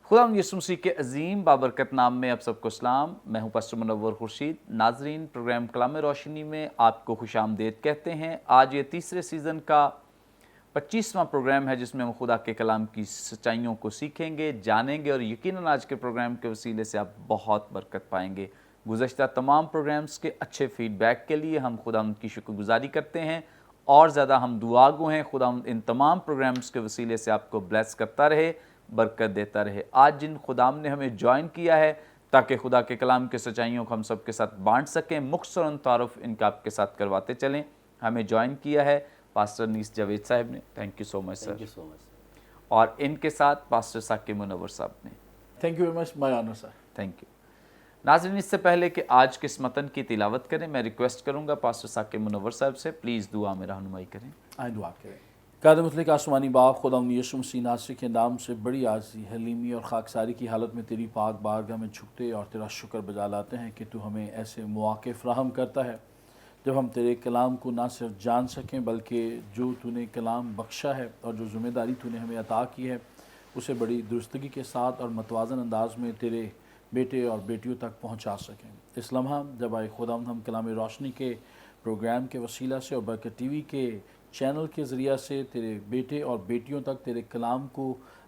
खुदावंद यीशु मसीह के अजीम बाबरकत नाम में आप सबको सलाम। मैं हूं पास्टर मुनव्वर खुर्शीद। नाजरीन, प्रोग्राम कलाम रोशनी में आपको खुशामदीद कहते हैं। आज ये तीसरे सीज़न का 25वां प्रोग्राम है जिसमें हम खुदा के कलाम की सच्चाइयों को सीखेंगे, जानेंगे और यकीनन आज के प्रोग्राम के वसीले से आप बहुत बरकत पाएंगे। गुज़श्ता तमाम प्रोग्राम्स के अच्छे फीडबैक के लिए हम खुदावंद की शुक्रगुजारी करते हैं और ज़्यादा हम दुआगो हैं खुदावंद इन तमाम प्रोग्राम्स के वसीले से आपको ब्लेस करता रहे, बरकत देता रहे। आज जिन खुदाम ने हमें ज्वाइन किया है ताकि खुदा के कलाम के सच्चाइयों को हम सबके साथ बांट सकें, मुख्तसरन तारुफ इनका आपके साथ करवाते चलें। हमें ज्वाइन किया है पास्टर अनीस जावेद साहब ने, thank you so much sir. और इनके साथ पास्टर साकिब मुनव्वर साहब ने। Thank you very much, my honour sir. Thank you. नाज़रीन, इससे पहले कि आज के इस मतन की तिलावत करें, मैं रिक्वेस्ट करूंगा पास्टर साकिब मुनव्वर साहब से प्लीज़ दुआ में रहनुमाई करें। आए दुआ करें। काद मुतलक आसमानी बाप, खुदावंद यीशु मसीह नासरी के नाम से बड़ी आज़ी, हलीमी और खाकसारी की हालत में तेरी पाक बारगाह में झुकते और तेरा शुक्र बजा लाते हैं कि तू हमें ऐसे मौके फ़राहम करता है जब हम तेरे कलाम को ना सिर्फ जान सकें बल्कि जो तूने कलाम बख्शा है और जो ज़िम्मेदारी तूने हमें अता की है उसे बड़ी दुरुस्तगी के साथ और मतवाज़न अंदाज में तेरे बेटे और बेटियों तक पहुँचा सकें। इस लम्हा जब आए खुदावंद हम कलाम रोशनी के प्रोग्राम के वसीला से और बरकत टीवी के चैनल के ज़रिया से तेरे बेटे और बेटियों तक तेरे कलाम को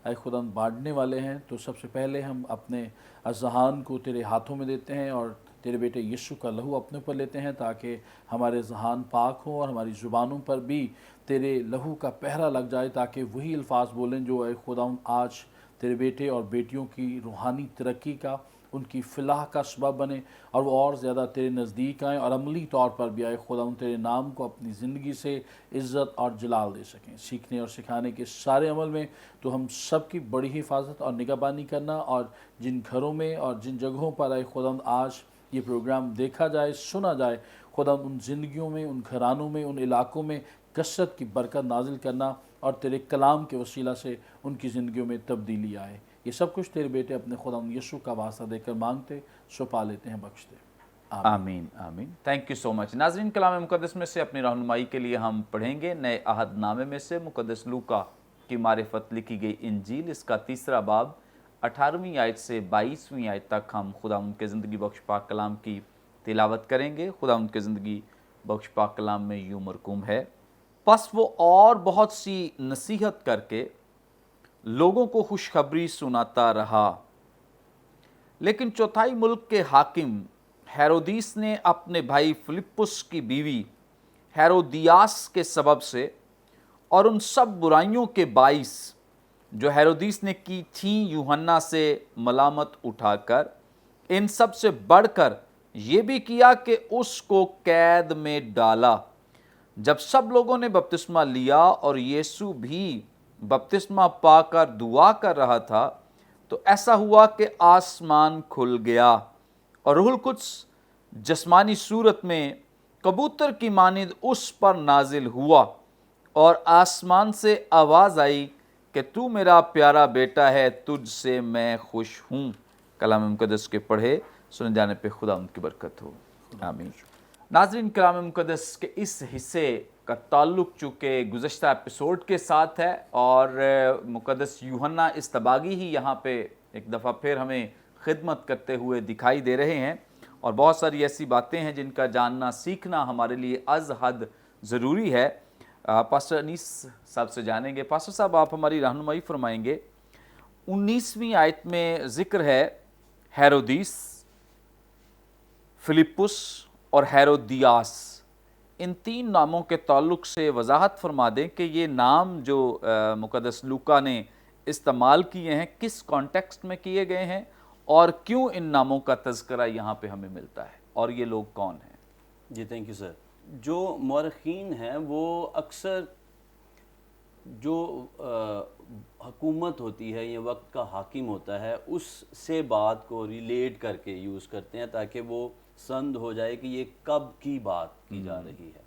आए खुदावंद बांटने वाले हैं, तो सबसे पहले हम अपने अज़हान को तेरे हाथों में देते हैं और तेरे बेटे यीशु का लहू अपने ऊपर लेते हैं ताकि हमारे ज़हान पाक हों और हमारी ज़ुबानों पर भी तेरे लहू का पहरा लग जाए, ताकि वही अल्फाज बोलें जो आए खुदावंद आज तेरे बेटे और बेटियों की रूहानी तरक्की का, उनकी फ़लाह का सबब बने और वो और ज़्यादा तेरे नज़दीक आएँ और अमली तौर पर भी आए खुदावंद तेरे नाम को अपनी ज़िंदगी से इज़्ज़त और जलाल दे सकें। सीखने और सिखाने के सारे अमल में तो हम सब की बड़ी हिफाजत और निगहबानी करना, और जिन घरों में और जिन जगहों पर आए खुदावंद आज ये प्रोग्राम देखा जाए, सुना जाए, खुदावंद उन ज़िंदगियों में, उन घरानों में, उन इलाकों में कसरत की बरकत नाजिल करना और तेरे कलाम के वसीला से उनकी ज़िंदगियों में तब्दीली आए। ये सब कुछ तेरे बेटे अपने खुदावंद यीशु का वास्ता देकर मांगते, सो पा लेते हैं, बख्शते। आमीन आमीन। Thank you so much. नाज़रीन, कलाम मुक़द्दस में से अपनी रहनुमाई के लिए हम पढ़ेंगे नए अहद नामे में से मुक़द्दस लूका की मारिफत लिखी गई इंजील, इसका 3 बाब 18वीं आयत से 22वीं आयत तक हम खुदावंद के ज़िंदगी बख्श पाक कलाम की तिलावत करेंगे। खुदावंद के ज़िंदगी बख्श पाक कलाम में यूं मरकूम है, बस वो और बहुत सी नसीहत करके लोगों को खुशखबरी सुनाता रहा, लेकिन चौथाई मुल्क के हाकिम हेरोदीस ने अपने भाई फिलिप्पुस की बीवी हेरोदियास के सबब से और उन सब बुराइयों के बाइस जो हेरोदीस ने की थी यूहन्ना से मलामत उठाकर इन सब से बढ़कर ये भी किया कि उसको कैद में डाला। जब सब लोगों ने बपतिस्मा लिया और यीशु भी बपतिस्मा पाकर दुआ कर रहा था तो ऐसा हुआ कि आसमान खुल गया और रूहुल कुद्स जिस्मानी सूरत में कबूतर की मानिंद उस पर नाजिल हुआ और आसमान से आवाज़ आई कि तू मेरा प्यारा बेटा है, तुझसे मैं खुश हूँ। कलाम मुक़द्दस के पढ़े सुने जाने पे खुदा उनकी बरकत हो, आमीन। नाज़रीन, कलाम मुक़द्दस के इस हिस्से का ताल्लुक़ चूँकि गुज़श्ता एपिसोड के साथ है और मुक़द्दस यूहन्ना इस्तबागी ही यहाँ पे एक दफ़ा फिर हमें खिदमत करते हुए दिखाई दे रहे हैं और बहुत सारी ऐसी बातें हैं जिनका जानना सीखना हमारे लिए अज़ हद ज़रूरी है। पास्टर अनीस साहब से जानेंगे। पास्टर साहब, आप हमारी रहनुमाई फरमाएंगे। 19वीं आयत में ज़िक्र है हेरोदीस, फिलिप्पुस और हेरोदियास, इन 3 नामों के ताल्लुक़ से वजाहत फरमा दें कि ये नाम जो मुक़द्दस लूका ने इस्तेमाल किए हैं किस कॉन्टेक्स्ट में किए गए हैं और क्यों इन नामों का तज़किरा यहाँ पे हमें मिलता है और ये लोग कौन हैं? जी थैंक यू सर। जो मौरख़ीन हैं वो अक्सर जो हुकूमत होती है या वक्त का हाकिम होता है उससे बात को रिलेट करके यूज़ करते हैं ताकि वो संद हो जाए कि ये कब की बात की जा रही है।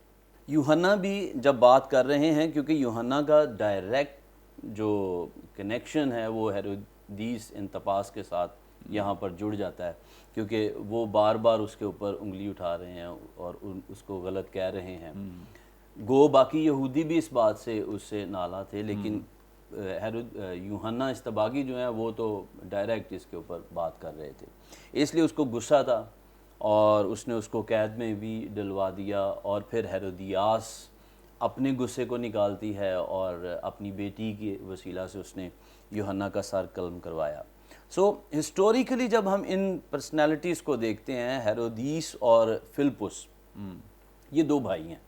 यूहन्ना भी जब बात कर रहे हैं, क्योंकि यूहन्ना का डायरेक्ट जो कनेक्शन है वो हेरोदीस इंतपास के साथ यहाँ पर जुड़ जाता है, क्योंकि वो बार बार उसके ऊपर उंगली उठा रहे हैं और उसको गलत कह रहे हैं। गो बाकी यहूदी भी इस बात से उससे नाला थे, लेकिन یوحنا استباغی جو ہیں وہ تو ڈائریکٹ اس کے اوپر بات کر رہے تھے، اس لیے اس کو غصہ تھا اور اس نے اس کو قید میں بھی ڈلوا دیا، اور پھر ہیرودیاس اپنے غصے کو نکالتی ہے اور اپنی بیٹی کے وسیلہ سے اس نے یوحنا کا سر قلم کروایا۔ سو ہسٹوریکلی جب ہم ان پرسنالٹیز کو دیکھتے ہیں، ہیرودیس اور فلپس یہ دو بھائی ہیں۔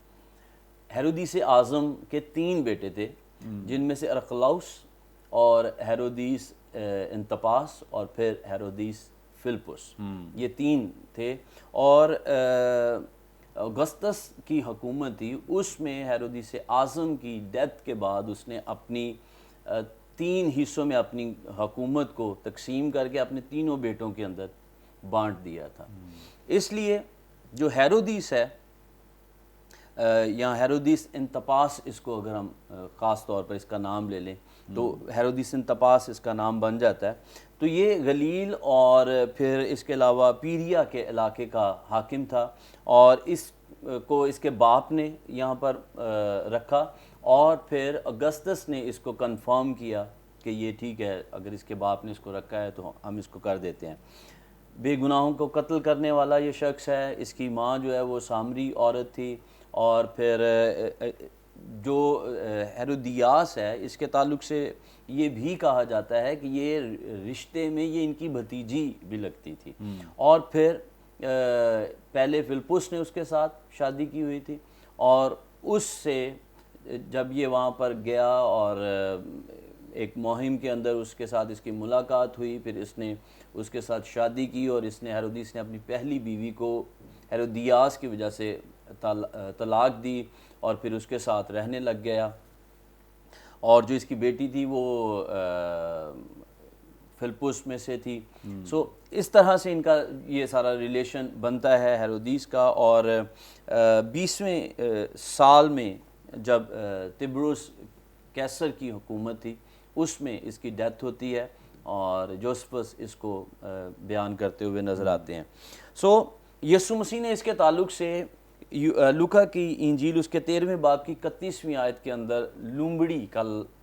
ہیرودیس اعظم کے 3 بیٹے تھے، جن میں سے ارخلاؤس اور ہیرودیس انتپاس اور پھر ہیرودیس فلپس، یہ 3 تھے۔ اور اگسطس کی حکومت تھی، اس میں ہیرودیس اعظم کی ڈیتھ کے بعد اس نے اپنی 3 حصوں میں اپنی حکومت کو تقسیم کر کے اپنے تینوں بیٹوں کے اندر بانٹ دیا تھا۔ اس لیے جو ہیرودیس ہے یا ہیرودیس انتپاس، اس کو اگر ہم خاص طور پر اس کا نام لے لیں تو ہیرودیس انتپاس اس کا نام بن جاتا ہے، تو یہ گلیل اور پھر اس کے علاوہ پیریا کے علاقے کا حاکم تھا، اور اس کو اس کے باپ نے یہاں پر رکھا، اور پھر اگسطس نے اس کو کنفرم کیا کہ یہ ٹھیک ہے، اگر اس کے باپ نے اس کو رکھا ہے تو ہم اس کو کر دیتے ہیں۔ بے گناہوں کو قتل کرنے والا یہ شخص ہے، اس کی ماں جو ہے وہ سامری عورت تھی، اور پھر جو ہیرودیاس ہے اس کے تعلق سے یہ بھی کہا جاتا ہے کہ یہ رشتے میں یہ ان کی بھتیجی بھی لگتی تھی، اور پھر پہلے فلپس نے اس کے ساتھ شادی کی ہوئی تھی، اور اس سے جب یہ وہاں پر گیا اور ایک مہم کے اندر اس کے ساتھ اس کی ملاقات ہوئی، پھر اس نے اس کے ساتھ شادی کی، اور ہیرودیس نے اپنی پہلی بیوی کو ہیرودیاس کی وجہ سے طلاق دی اور پھر اس کے ساتھ رہنے لگ گیا، اور جو اس کی بیٹی تھی وہ فلپس میں سے تھی۔ سو اس طرح سے ان کا یہ سارا ریلیشن بنتا ہے ہیرودیس کا۔ اور 20ویں سال میں جب تبروس کیسر کی حکومت تھی، اس میں اس کی ڈیتھ ہوتی ہے، اور جوسفس اس کو بیان کرتے ہوئے نظر آتے ہیں۔ سو یسوع مسیح نے اس کے تعلق سے لوکا کی انجیل اس کے 13ویں باب کی 31ویں آیت کے اندر لومبڑی کا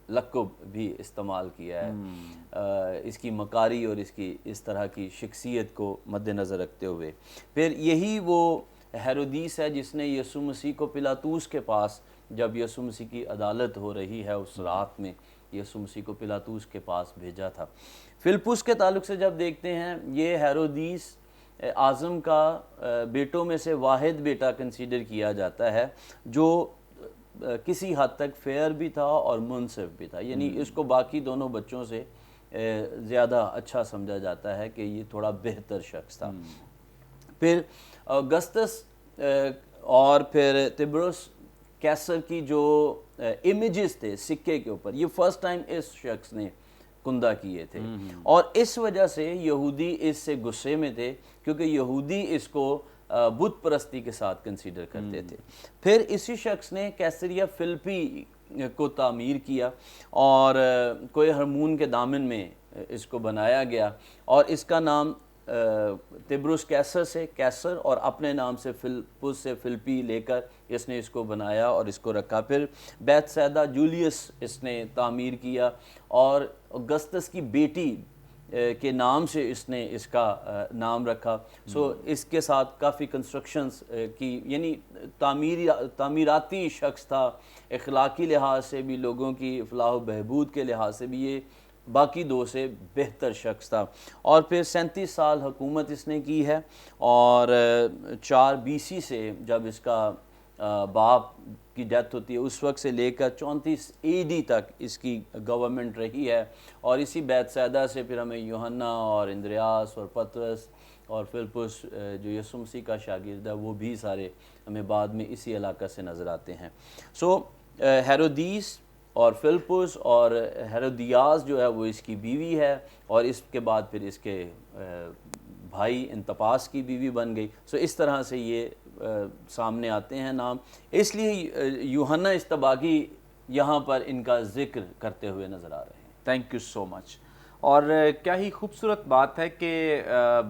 لقب بھی استعمال کیا ہے، اس کی مکاری اور اس کی اس طرح کی شخصیت کو مد نظر رکھتے ہوئے۔ پھر یہی وہ ہیرودیس ہے جس نے یسوع مسیح کو پلاطوس کے پاس، جب یسوع مسیح کی عدالت ہو رہی ہے اس رات میں، یسوع مسیح کو پلاطوس کے پاس بھیجا تھا۔ فلپس کے تعلق سے جب دیکھتے ہیں، یہ ہیرودیس اعظم کا بیٹوں میں سے واحد بیٹا کنسیڈر کیا جاتا ہے، جو کسی حد تک فیئر بھی تھا اور منصف بھی تھا، یعنی اس کو باقی دونوں بچوں سے زیادہ اچھا سمجھا جاتا ہے کہ یہ تھوڑا بہتر شخص تھا۔ پھر اگسطس اور پھر تبروس کیسر کی جو امیجز تھے سکے کے اوپر، یہ فرسٹ ٹائم اس شخص نے کندہ کیے تھے، اور اس وجہ سے یہودی اس سے غصے میں تھے، کیونکہ یہودی اس کو بت پرستی کے ساتھ کنسیڈر کرتے تھے۔ پھر اسی شخص نے کیسریا فلپی کو تعمیر کیا، اور کوئی ہرمون کے دامن میں اس کو بنایا گیا، اور اس کا نام تبروس کیسر سے کیسر، اور اپنے نام سے فلپس سے فلپی لے کر اس نے اس کو بنایا اور اس کو رکھا۔ پھر بیت سیدہ جولیس اس نے تعمیر کیا، اور اگسطس کی بیٹی کے نام سے اس نے اس کا نام رکھا۔ سو اس کے ساتھ کافی کنسٹرکشنز کی، یعنی تعمیراتی شخص تھا، اخلاقی لحاظ سے بھی، لوگوں کی فلاح و بہبود کے لحاظ سے بھی یہ باقی دو سے بہتر شخص تھا۔ اور پھر 37 سال حکومت اس نے کی ہے، اور 4 BC سے جب اس کا باپ کی ڈیتھ ہوتی ہے اس وقت سے لے کر 34 AD تک اس کی گورنمنٹ رہی ہے، اور اسی بیت سیدہ سے پھر ہمیں یوحنا اور اندریاس اور پطرس اور فلپس جو یسوع مسیح کا شاگرد ہے وہ بھی سارے ہمیں بعد میں اسی علاقہ سے نظر آتے ہیں۔ سو ہیرودیس اور فلپس اور ہیرودیاس جو ہے وہ اس کی بیوی ہے، اور اس کے بعد پھر اس کے بھائی انتپاس کی بیوی بن گئی۔ سو اس طرح سے یہ سامنے آتے ہیں نام، اس لیے یوحنا استباغی یہاں پر ان کا ذکر کرتے ہوئے نظر آ رہے ہیں۔ تھینک یو سو مچ۔ اور کیا ہی خوبصورت بات ہے کہ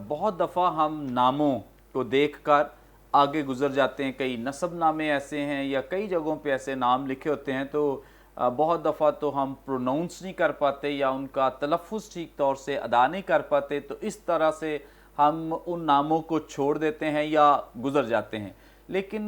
بہت دفعہ ہم ناموں کو دیکھ کر آگے گزر جاتے ہیں، کئی نسب نامے ایسے ہیں یا کئی جگہوں پہ ایسے نام لکھے ہوتے ہیں، تو बहुत दफ़ा तो हम प्रोनाउंस नहीं कर पाते या उनका तलफ़ुज़ ठीक तौर से अदा नहीं कर पाते, तो इस तरह से हम उन नामों को छोड़ देते हैं या गुज़र जाते हैं। लेकिन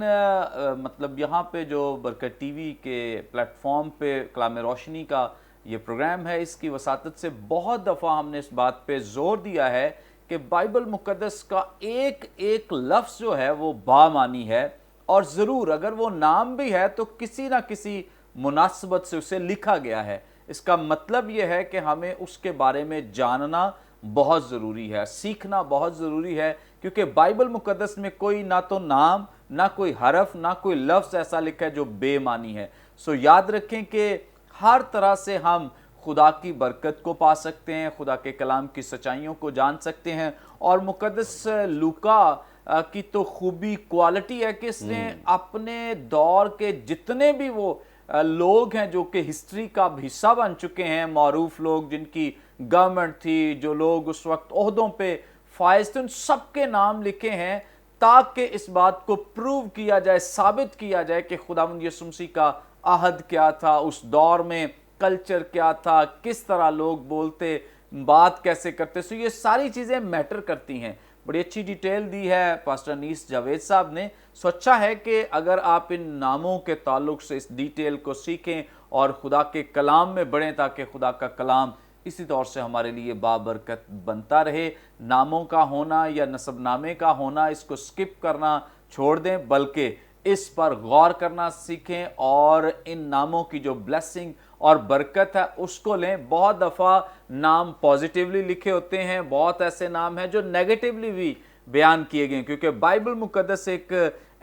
मतलब यहाँ पे जो बरकत टीवी के प्लेटफॉर्म पे कलाम रोशनी का ये प्रोग्राम है, इसकी वसातत से बहुत दफ़ा हमने इस बात पे ज़ोर दिया है कि बाइबल मुक़द्दस का एक एक लफ्ज़ जो है वो बामानी है, और ज़रूर अगर वो नाम भी है तो किसी ना किसी मुनासबत से उसे लिखा गया है। इसका मतलब ये है कि हमें उसके बारे में जानना बहुत ज़रूरी है, सीखना बहुत ज़रूरी है, क्योंकि बाइबल मुक़द्दस में कोई ना तो नाम, ना कोई हरफ, ना कोई लफ्ज़ ऐसा लिखा है जो बेमानी है। सो याद रखें कि हर तरह से हम खुदा की बरकत को पा सकते हैं, खुदा के कलाम की सच्चाइयों को जान सकते हैं। और मुक़द्दस लूका की तो खूबी क्वालिटी है कि इसने अपने दौर के जितने भी वो लोग हैं जो कि हिस्ट्री का हिस्सा बन चुके हैं, मारूफ लोग जिनकी गवर्नमेंट थी, जो लोग उस वक्त ओहदों पे फायज थे, उन सब के नाम लिखे हैं ताकि इस बात को प्रूव किया जाए, साबित किया जाए कि खुदावंद यीशु मसीह का अहद क्या था, उस दौर में कल्चर क्या था, किस तरह लोग बोलते, बात कैसे करते। सो ये सारी चीज़ें मैटर करती हैं। बड़ी अच्छी डिटेल दी है पास्टर अनीस जावेद साहब ने। सो अच्छा है कि अगर आप इन नामों के ताल्लुक से इस डिटेल को सीखें और खुदा के कलाम में बढ़ें, ताकि खुदा का कलाम इसी तौर से हमारे लिए बाबरकत बनता रहे। नामों का होना या नसबनामे का होना, इसको स्किप करना छोड़ दें, बल्कि इस पर गौर करना सीखें और इन नामों की जो ब्लेसिंग और बरकत है उसको लें। बहुत दफ़ा नाम पॉजिटिवली लिखे होते हैं, बहुत ऐसे नाम हैं जो नेगेटिवली भी बयान किए गए, क्योंकि बाइबल मुक़द्दस एक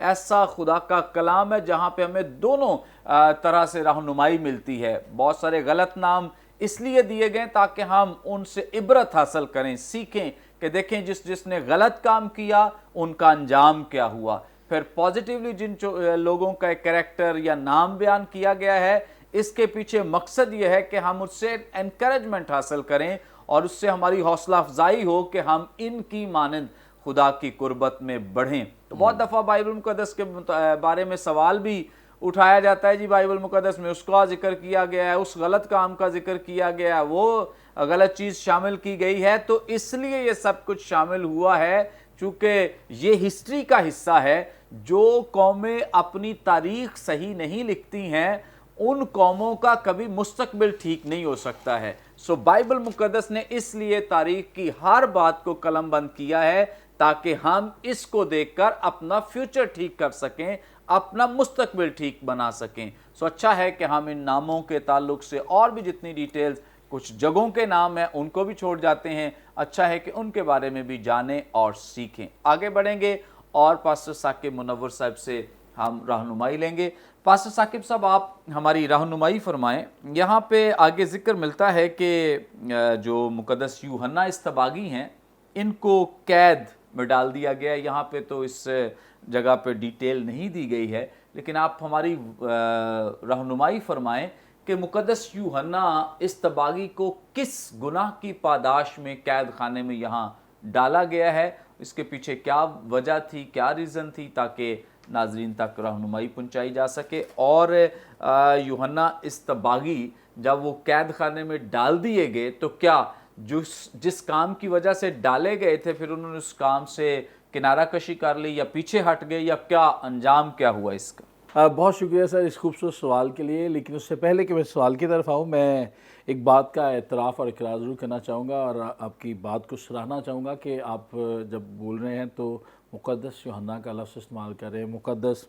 ऐसा खुदा का कलाम है जहाँ पे हमें दोनों तरह से रहनुमाई मिलती है। बहुत सारे गलत नाम इसलिए दिए गए ताकि हम उनसे इबरत हासिल करें, सीखें कि देखें जिसने गलत काम किया उनका अंजाम क्या हुआ। फिर पॉजिटिवली जिन लोगों का एक कैरेक्टर या नाम बयान किया गया है, इसके पीछे मकसद ये है कि हम उससे एनकरेजमेंट हासिल करें और उससे हमारी हौसला अफजाई हो कि हम इनकी मानंद खुदा की कुर्बत में बढ़ें। तो बहुत दफ़ा बाइबल मुक़द्दस के बारे में सवाल भी उठाया जाता है, जी बाइबल मुक़द्दस में उसका जिक्र किया गया है, उस गलत काम का जिक्र किया गया है, वो गलत चीज़ शामिल की गई है, तो इसलिए ये सब कुछ शामिल हुआ है चूँकि ये हिस्ट्री का हिस्सा है। जो कौमें अपनी तारीख सही नहीं लिखती हैं, उन कौमों का कभी मुस्तकबिल ठीक नहीं हो सकता है। सो बाइबल मुक़द्दस ने इसलिए तारीख की हर बात को कलमबंद किया है ताकि हम इसको देखकर अपना फ्यूचर ठीक कर सकें, अपना मुस्तकबिल ठीक बना सकें। सो अच्छा है कि हम इन नामों के ताल्लुक से और भी जितनी डिटेल्स, कुछ जगहों के नाम हैं उनको भी छोड़ जाते हैं, अच्छा है कि उनके बारे में भी जानें और सीखें। आगे बढ़ेंगे और पास्टर साकिब मुनव्वर साहब से हम रहनुमाई लेंगे। पास्टर साकिब साहब, आप हमारी रहनुमाई फरमाएं। यहाँ पे आगे जिक्र मिलता है कि जो मुक़द्दस यूहन्ना इस्तबागी हैं, इनको कैद में डाल दिया गया। यहाँ पे तो इस जगह पे डिटेल नहीं दी गई है, लेकिन आप हमारी रहनुमाई फरमाएं कि मुक़द्दस यूहन्ना इस्तबागी को किस गुनाह की पादाश में कैद खाने में यहाँ डाला गया है, इसके पीछे क्या वजह थी, क्या रीज़न थी, ताकि नाजरीन तक रहनुमाई पहुँचाई जा सके। और यूहन्ना इस्तबागी जब वो कैद खाने में डाल दिए गए तो क्या जिस काम की वजह से डाले गए थे फिर उन्होंने उस काम से किनारा कशी कर ली या पीछे हट गए, या क्या अंजाम क्या हुआ इसका? बहुत शुक्रिया सर इस खूबसूरत सवाल के लिए। लेकिन उससे पहले कि मैं सवाल की तरफ आऊँ, मैं एक बात का एतराफ़ और इकरार ज़रूर करना चाहूँगा और आपकी बात को सराहना चाहूँगा कि आप जब बोल रहे हैं तो मुक़द्दस यूहन्ना का लफ्ज़ इस्तेमाल कर रहे हैं, मुक़द्दस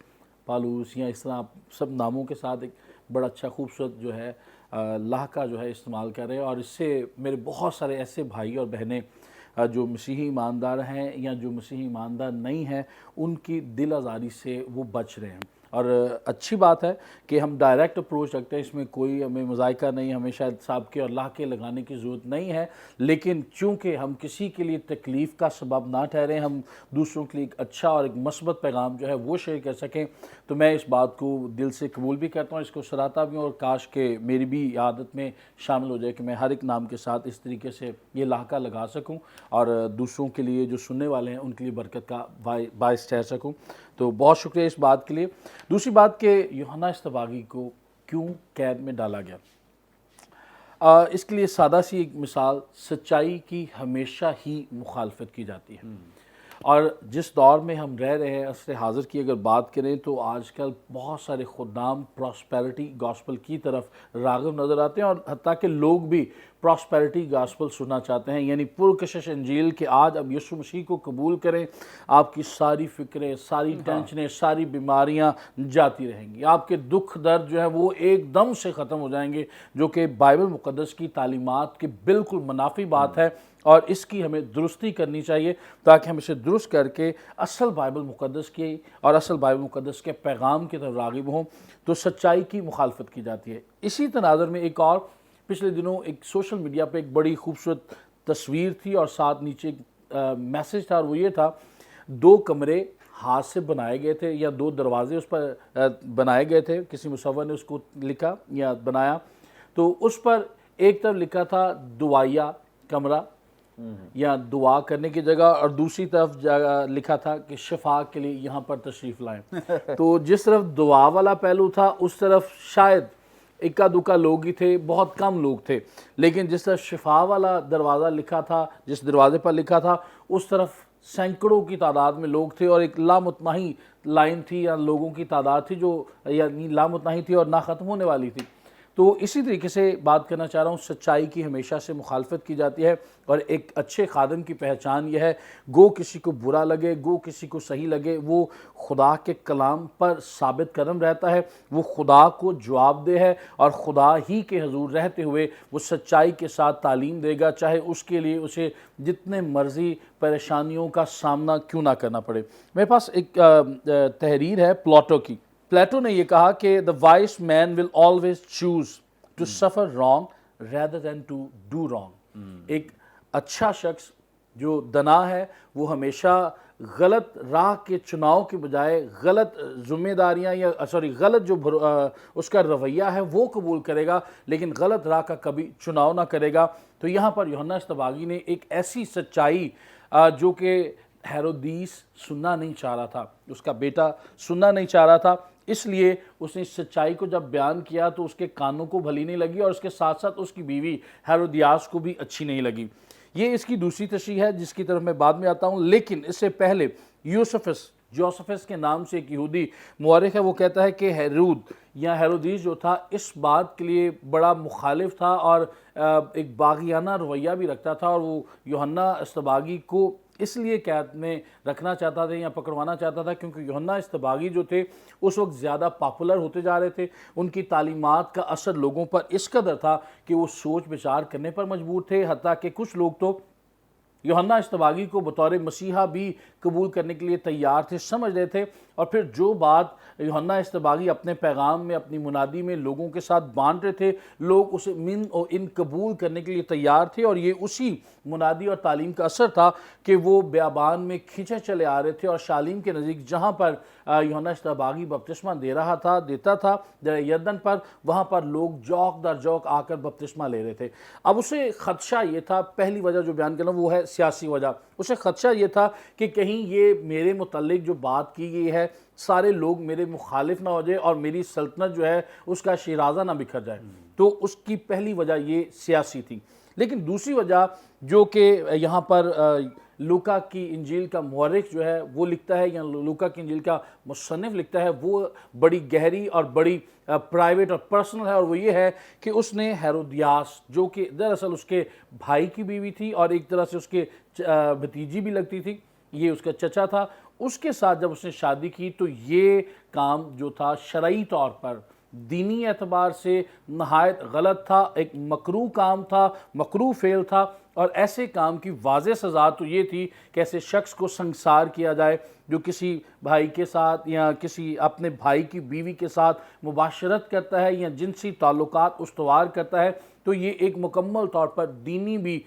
पालूस या इस तरह आप सब नामों के साथ एक बड़ा अच्छा खूबसूरत जो है लहका जो है इस्तेमाल कर रहे हैं। और इससे मेरे बहुत सारे ऐसे भाई और बहनें जो मसीही ईमानदार हैं या जो मसीही ईमानदार नहीं हैं, उनकी दिल आज़ारी से वो बच रहे हैं। और अच्छी बात है कि हम डायरेक्ट अप्रोच रखते हैं, इसमें कोई हमें मज़ाइका नहीं, हमें शायद साहब के और लाह के लगाने की ज़रूरत नहीं है। लेकिन चूँकि हम किसी के लिए तकलीफ़ का सबब ना ठहरें, हम दूसरों के लिए एक अच्छा और एक मस्बत पैगाम जो है वो शेयर कर सकें, तो मैं इस बात को दिल से कबूल भी करता हूँ, इसको सराहता भी हूँ। और काश के मेरी भी आदत में शामिल हो जाए कि मैं हर एक नाम के साथ इस तरीके से ये लाहका लगा सकूँ और दूसरों के लिए जो सुनने वाले हैं उनके लिए बरकत का बाइस ठहर सकूँ। तो बहुत शुक्रिया इस बात के लिए। दूसरी बात कि यूहन्ना इस्तबागी को کیوں قید میں ڈالا گیا؟ اس کے لیے سادہ سی ایک مثال، سچائی کی ہمیشہ ہی مخالفت کی جاتی ہے، اور جس دور میں ہم رہ رہے ہیں عصر حاضر کی اگر بات کریں تو آج کل بہت سارے خدام پراسپیرٹی گاسپل کی طرف راغب نظر آتے ہیں، اور حتیٰ کہ لوگ بھی پراسپیرٹی گاسپل سننا چاہتے ہیں، یعنی پرکشش انجیل کہ آج اب یسوع مسیح کو قبول کریں، آپ کی ساری فکریں، ساری ٹینشنیں، ساری بیماریاں جاتی رہیں گی، آپ کے دکھ درد جو ہے وہ ایک دم سے ختم ہو جائیں گے، جو کہ بائبل مقدس کی تعلیمات کی بالکل منافی بات ہے، اور اس کی ہمیں درستی کرنی چاہیے تاکہ ہم اسے درست کر کے اصل بائبل مقدس کی اور اصل بائبل مقدس کے پیغام کی طرف راغب ہوں۔ تو سچائی کی مخالفت کی جاتی ہے۔ اسی تناظر میں ایک اور پچھلے دنوں ایک سوشل میڈیا پہ ایک بڑی خوبصورت تصویر تھی اور ساتھ نیچے میسج تھا، اور وہ یہ تھا، 2 کمرے ہاتھ سے بنائے گئے تھے یا 2 دروازے اس پر بنائے گئے تھے، کسی مصور نے اس کو لکھا یا بنایا، تو اس پر ایک طرف لکھا تھا دعائیا کمرہ یا دعا کرنے کی جگہ، اور دوسری طرف لکھا تھا کہ شفا کے لیے یہاں پر تشریف لائیں۔ تو جس طرف دعا والا پہلو تھا اس طرف شاید اکا دکا لوگ ہی تھے، بہت کم لوگ تھے، لیکن جس طرف شفا والا دروازہ لکھا تھا، جس دروازے پر لکھا تھا، اس طرف سینکڑوں کی تعداد میں لوگ تھے، اور ایک لامتناہی لائن تھی یا لوگوں کی تعداد تھی جو یعنی لامتناہی تھی اور نہ ختم ہونے والی تھی۔ تو اسی طریقے سے بات کرنا چاہ رہا ہوں، سچائی کی ہمیشہ سے مخالفت کی جاتی ہے، اور ایک اچھے خادم کی پہچان یہ ہے، گو کسی کو برا لگے، گو کسی کو صحیح لگے، وہ خدا کے کلام پر ثابت قدم رہتا ہے، وہ خدا کو جواب دہ ہے، اور خدا ہی کے حضور رہتے ہوئے وہ سچائی کے ساتھ تعلیم دے گا، چاہے اس کے لیے اسے جتنے مرضی پریشانیوں کا سامنا کیوں نہ کرنا پڑے۔ میرے پاس ایک تحریر ہے پلاٹو کی۔ پلیٹو نے یہ کہا کہ the wise man will always choose to suffer wrong rather than to do wrong۔ ایک اچھا شخص جو دنا ہے وہ ہمیشہ غلط راہ کے چناؤ کے بجائے غلط ذمہ داریاں یا غلط جو اس کا رویہ ہے وہ قبول کرے گا، لیکن غلط راہ کا کبھی چناؤ نہ کرے گا۔ تو یہاں پر یوحنا اصطباغی نے ایک ایسی سچائی جو کہ ہیرودیس سننا نہیں چاہ رہا تھا، اس کا بیٹا سننا نہیں چاہ رہا تھا، اس لیے اس نے اس سچائی کو جب بیان کیا تو اس کے کانوں کو بھلی نہیں لگی، اور اس کے ساتھ ساتھ اس کی بیوی ہیرودیاس کو بھی اچھی نہیں لگی۔ یہ اس کی دوسری تشریح ہے جس کی طرف میں بعد میں آتا ہوں، لیکن اس سے پہلے جوسفس کے نام سے ایک یہودی مورخ ہے، وہ کہتا ہے کہ ہیرود یا ہیرودیس جو تھا اس بات کے لیے بڑا مخالف تھا اور ایک باغیانہ رویہ بھی رکھتا تھا، اور وہ یوحنا اصطباغی کو اس لیے قید میں رکھنا چاہتا تھا یا پکڑوانا چاہتا تھا کیونکہ یوحنا اصطباغی جو تھے اس وقت زیادہ پاپولر ہوتے جا رہے تھے، ان کی تعلیمات کا اثر لوگوں پر اس قدر تھا کہ وہ سوچ بچار کرنے پر مجبور تھے، حتیٰ کہ کچھ لوگ تو یوحنا اصطباغی کو بطور مسیحا بھی قبول کرنے کے لیے تیار تھے، سمجھ رہے تھے، اور پھر جو بات یوحنا اصطباغی اپنے پیغام میں اپنی منادی میں لوگوں کے ساتھ بانٹ رہے تھے، لوگ اسے من و ان قبول کرنے کے لیے تیار تھے، اور یہ اسی منادی اور تعلیم کا اثر تھا کہ وہ بیابان میں کھینچے چلے آ رہے تھے، اور شالیم کے نزدیک جہاں پر یوحنا اصطباغی بپتسمہ دیتا تھا درہ یردن پر، وہاں پر لوگ جوق در جوق آ کر بپتسمہ لے رہے تھے۔ اب اسے خدشہ یہ تھا، پہلی وجہ جو بیان کرنا وہ ہے سیاسی وجہ، اسے خدشہ یہ تھا کہ کہیں یہ میرے متعلق جو بات کی گئی ہے سارے لوگ میرے مخالف نہ ہو جائے اور میری سلطنت جو ہے اس کا شیرازہ نہ بکھر جائے، تو اس کی پہلی وجہ یہ سیاسی تھی۔ لیکن دوسری وجہ جو کہ یہاں پر لوکا کی انجیل کا مورخ جو ہے وہ لکھتا ہے، یا لوکا کی انجیل کا مصنف لکھتا ہے، وہ بڑی گہری اور بڑی پرائیویٹ اور پرسنل ہے، اور وہ یہ ہے کہ اس نے ہیرودیاس جو کہ دراصل اس کے بھائی کی بیوی تھی اور ایک طرح سے اس کے بھتیجی بھی لگتی تھی، یہ اس کا چچا تھا، اس کے ساتھ جب اس نے شادی کی تو یہ کام جو تھا شرعی طور پر دینی اعتبار سے نہایت غلط تھا، ایک مکروہ کام تھا، مکروہ فعل تھا، اور ایسے کام کی واضح سزا تو یہ تھی کہ ایسے شخص کو سنسار کیا جائے جو کسی بھائی کے ساتھ یا کسی اپنے بھائی کی بیوی کے ساتھ مباشرت کرتا ہے یا جنسی تعلقات استوار کرتا ہے، تو یہ ایک مکمل طور پر دینی بھی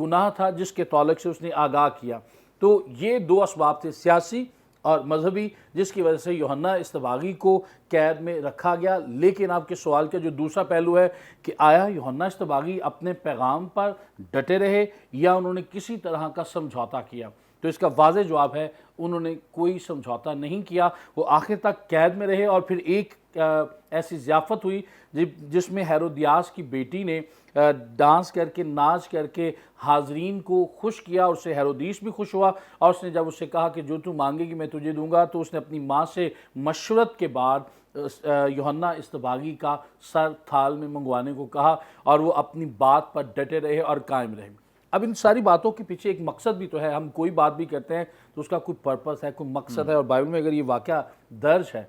گناہ تھا جس کے تعلق سے اس نے آگاہ کیا۔ تو یہ 2 اسباب تھے، سیاسی اور مذہبی، جس کی وجہ سے یوحنا اصطباغی کو قید میں رکھا گیا۔ لیکن آپ کے سوال کا جو دوسرا پہلو ہے کہ آیا یوحنا اصطباغی اپنے پیغام پر ڈٹے رہے یا انہوں نے کسی طرح کا سمجھوتا کیا؟ تو اس کا واضح جواب ہے انہوں نے کوئی سمجھوتا نہیں کیا، وہ آخر تک قید میں رہے، اور پھر ایک ऐसी ज़ियाफ़त हुई जिसमें हेरोदियास की बेटी ने डांस करके, नाच करके हाज़रीन को खुश किया, और उससे हेरोदिस भी खुश हुआ। और उसने जब उससे कहा कि जो तू मांगेगी मैं तुझे दूंगा, तो उसने अपनी माँ से मशवरत के बाद यूहन्ना इस्तबागी का सर थाल में मंगवाने को कहा, और वो अपनी बात पर डटे रहे और कायम रहे। अब इन सारी बातों के पीछे एक मकसद भी तो है। हम कोई बात भी करते हैं तो उसका कोई पर्पस है, कोई मकसद है। और बाइबल में अगर ये वाक़या दर्ज है,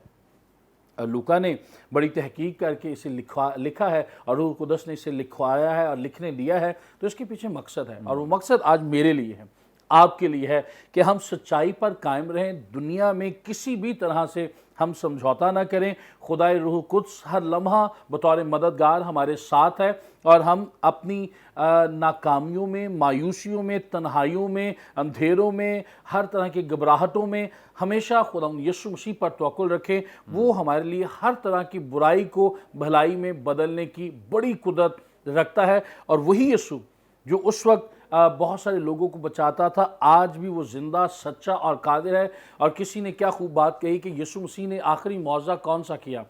लूका ने बड़ी तहकीक करके इसे लिखा है और रूह कुदस ने इसे लिखवाया है और लिखने दिया है, तो इसके पीछे मकसद है। और वो मकसद आज मेरे लिए है, आपके लिए है कि हम सच्चाई पर कायम रहें, दुनिया में किसी भी तरह से हम समझौता ना करें। खुदाए रूह कुद्स हर लम्हा बतौर मददगार हमारे साथ है, और हम अपनी नाकामियों में, मायूसियों में, तन्हाइयों में, अंधेरों में, हर तरह की घबराहटों में हमेशा खुदा यीशु मसीह पर तवक्कुल रखें। वो हमारे लिए हर तरह की बुराई को भलाई में बदलने की बड़ी कुदरत रखता है। और वही यीशु जो उस वक्त बहुत सारे लोगों को बचाता था, आज भी वो ज़िंदा, सच्चा और कादिर है। और किसी ने क्या खूब बात कही कि यीशु मसीह ने आखिरी मौज़ा कौन सा किया,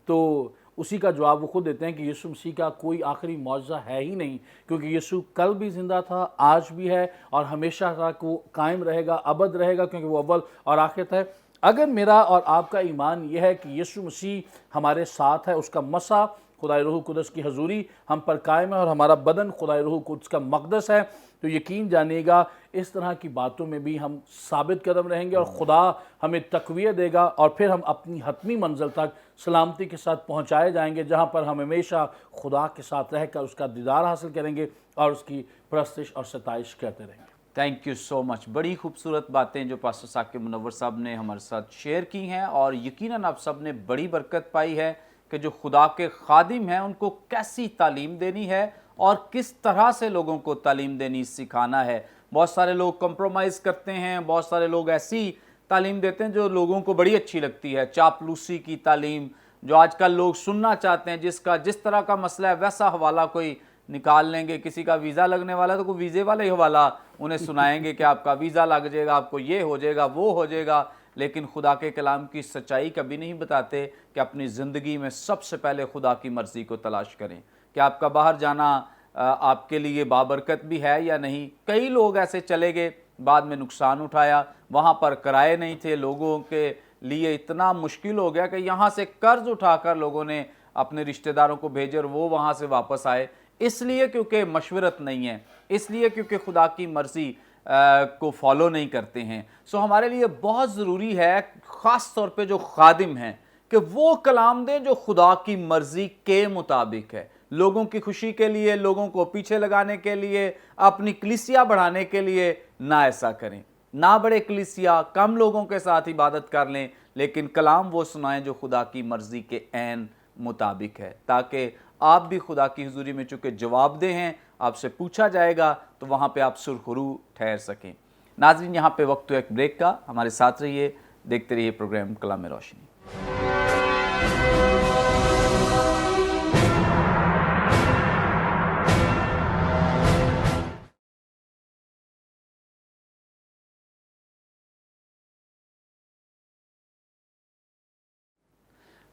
तो उसी का जवाब वो खुद देते हैं कि यीशु मसीह का कोई आखिरी मौज़ा है ही नहीं, क्योंकि यीशु कल भी ज़िंदा था, आज भी है और हमेशा तक वो कायम रहेगा, अबद रहेगा, क्योंकि वो अव्वल और आखिर है। अगर मेरा और आपका ईमान यह है कि यीशु मसीह हमारे साथ है, उसका मसा खुदाए रूह कुदस की हजूरी हम पर कायम है, और हमारा बदन खुदाए रूह कुदस का मक़दस है, तो यकीन जानिएगा इस तरह की बातों में भी हम साबित कदम रहेंगे और खुदा हमें तक़वियत देगा, और फिर हम अपनी हतमी मंजिल तक सलामती के साथ पहुँचाए जाएंगे, जहाँ पर हम हमेशा खुदा के साथ रहकर उसका दीदार हासिल करेंगे और उसकी परस्तिश और सताइश करते रहेंगे। Thank you so much. बड़ी खूबसूरत बातें जो पास्टर साकिब मुनव्वर साहब ने हमारे साथ शेयर की हैं, और यकीनन आप सब ने बड़ी बरकत पाई है कि जो खुदा के खादिम हैं उनको कैसी तालीम देनी है और किस तरह से लोगों को तालीम देनी सिखाना है। बहुत सारे लोग कंप्रोमाइज़ करते हैं, बहुत सारे लोग ऐसी तालीम देते हैं जो लोगों को बड़ी अच्छी लगती है, चापलूसी की तालीम जो आजकल लोग सुनना चाहते हैं, जिसका जिस तरह का मसला है वैसा हवाला कोई निकाल लेंगे। किसी का वीज़ा लगने वाला तो कोई वीज़े वाला ही हवाला उन्हें सुनाएंगे कि आपका वीज़ा लग जाएगा, आपको ये हो जाएगा, वो हो जाएगा। लेकिन खुदा के कलाम की सच्चाई कभी नहीं बताते कि अपनी ज़िंदगी में सबसे पहले खुदा की मर्ज़ी को तलाश करें कि आपका बाहर जाना आपके लिए बाबरकत भी है या नहीं। कई लोग ऐसे चले गए, बाद में नुकसान उठाया, वहाँ पर किराए नहीं थे, लोगों के लिए इतना मुश्किल हो गया कि यहाँ से कर्ज उठाकर लोगों ने अपने रिश्तेदारों को भेजे और वो वहाँ से वापस आए, इसलिए क्योंकि मशवरत नहीं है, इसलिए क्योंकि खुदा की मर्ज़ी को फॉलो नहीं करते हैं। सो हमारे लिए बहुत ज़रूरी है, ख़ास तौर पे जो खादिम हैं, कि वो कलाम दें जो खुदा की मर्ज़ी के मुताबिक है, लोगों की खुशी के लिए, लोगों को पीछे लगाने के लिए, अपनी कलीसिया बढ़ाने के लिए ना ऐसा करें। ना बड़े कलीसिया, कम लोगों के साथ इबादत कर लें, लेकिन कलाम वो सुनाएं जो खुदा की मर्ज़ी के ऐन मुताबिक है, ताकि आप भी खुदा की हुजूरी में चूँकि जवाबदेह हैं, आपसे पूछा जाएगा तो वहाँ पे आप सुरखरू ठहर सकें। नाज़रीन, यहाँ पे वक्त एक ब्रेक का, हमारे साथ रहिए, देखते रहिए प्रोग्राम कलाम रोशनी।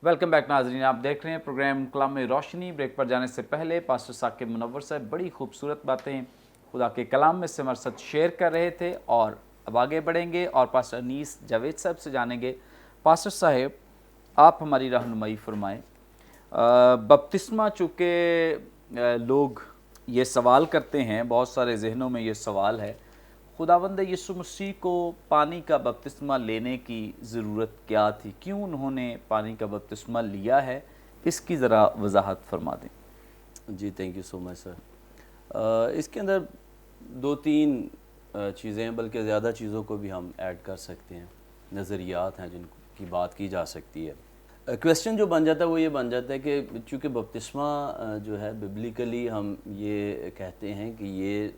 वेलकम बैक नाज़रीन, आप देख रहे हैं प्रोग्राम कलाम रोशनी। ब्रेक पर जाने से पहले पास्टर साकिब मुनव्वर साहब बड़ी खूबसूरत बातें खुदा के कलाम में से हमारे साथ शेयर कर रहे थे, और अब आगे बढ़ेंगे और पास्टर अनीस जावेद साहब से जानेंगे। पास्टर साहब, आप हमारी रहनुमाई फरमाएं। बपतिस्मा, चूँकि लोग ये सवाल करते हैं, बहुत सारे जहनों में ये सवाल है, खुदावंद यीशु मसीह को पानी का बपतिस्मा लेने की ज़रूरत क्या थी, क्यों उन्होंने पानी का बपतिस्मा लिया है, इसकी ज़रा वजाहत फरमा दें। जी, thank you so much sir. इसके अंदर 2-3 चीज़ें हैं, बल्कि ज़्यादा चीज़ों को भी हम ऐड कर सकते हैं, नज़रियात हैं जिनकी बात की जा सकती है। क्वेश्चन जो बन जाता है वो ये बन जाता है कि चूँकि बपतिस्मा जो है बिब्लिकली हम ये कहते हैं कि ये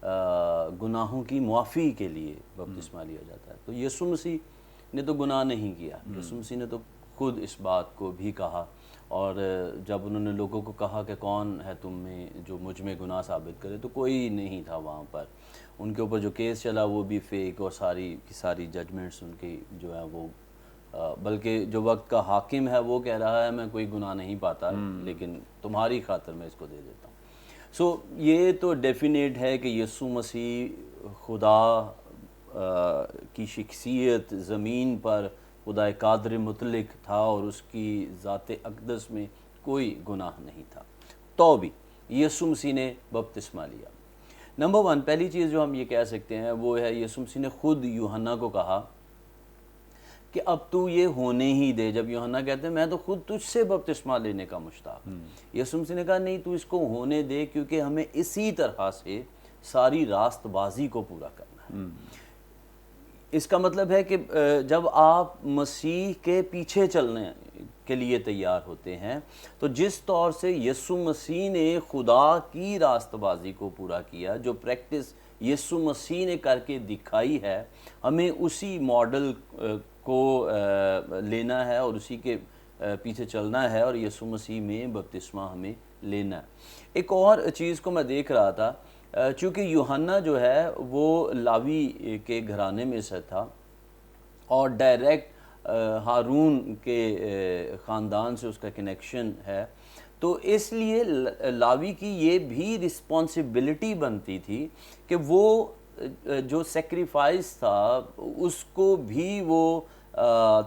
गुनाहों की मुआफ़ी के लिए बपतिस्मा लिया जाता है, तो यीशु मसीह ने तो गुनाह नहीं किया। यीशु मसीह ने तो खुद इस बात को भी कहा, और जब उन्होंने लोगों को कहा कि कौन है तुम में जो मुझ में गुनाह साबित करे, तो कोई नहीं था वहाँ पर। उनके ऊपर जो केस चला वो भी फेक, और सारी की सारी जजमेंट्स उनकी जो है वो بلکہ جو وقت کا حاکم ہے وہ کہہ رہا ہے میں کوئی گناہ نہیں پاتا لیکن تمہاری خاطر میں اس کو دے دیتا ہوں. سو یہ تو ڈیفینیٹ ہے کہ یسوع مسیح خدا کی شخصیت زمین پر خدا قادر مطلق تھا اور اس کی ذات اقدس میں کوئی گناہ نہیں تھا. تو بھی یسوع مسیح نے بپتسمہ لیا. نمبر 1 پہلی چیز جو ہم یہ کہہ سکتے ہیں وہ ہے یسوع مسیح نے خود یوحنا کو کہا کہ اب تو یہ ہونے ہی دے. جب یوحنا کہتے ہیں میں تو خود تجھ سے بپتسمہ لینے کا مشتاق ہوں, یسوع مسیح نے کہا نہیں تو اس کو ہونے دے کیونکہ ہمیں اسی طرح سے ساری راست بازی کو پورا کرنا ہے. اس کا مطلب ہے کہ جب آپ مسیح کے پیچھے چلنے کے لیے تیار ہوتے ہیں تو جس طور سے یسوع مسیح نے خدا کی راست بازی کو پورا کیا, جو پریکٹس یسوع مسیح نے کر کے دکھائی ہے, ہمیں اسی ماڈل کو لینا ہے اور اسی کے پیچھے چلنا ہے اور یسوع مسیح میں بپتسمہ ہمیں لینا ہے. ایک اور چیز کو میں دیکھ رہا تھا, چونکہ یوحنا جو ہے وہ لاوی کے گھرانے میں سے تھا اور ڈائریکٹ ہارون کے خاندان سے اس کا کنیکشن ہے, تو اس لیے لاوی کی یہ بھی رسپانسبلٹی بنتی تھی کہ وہ جو سیکریفائس تھا اس کو بھی وہ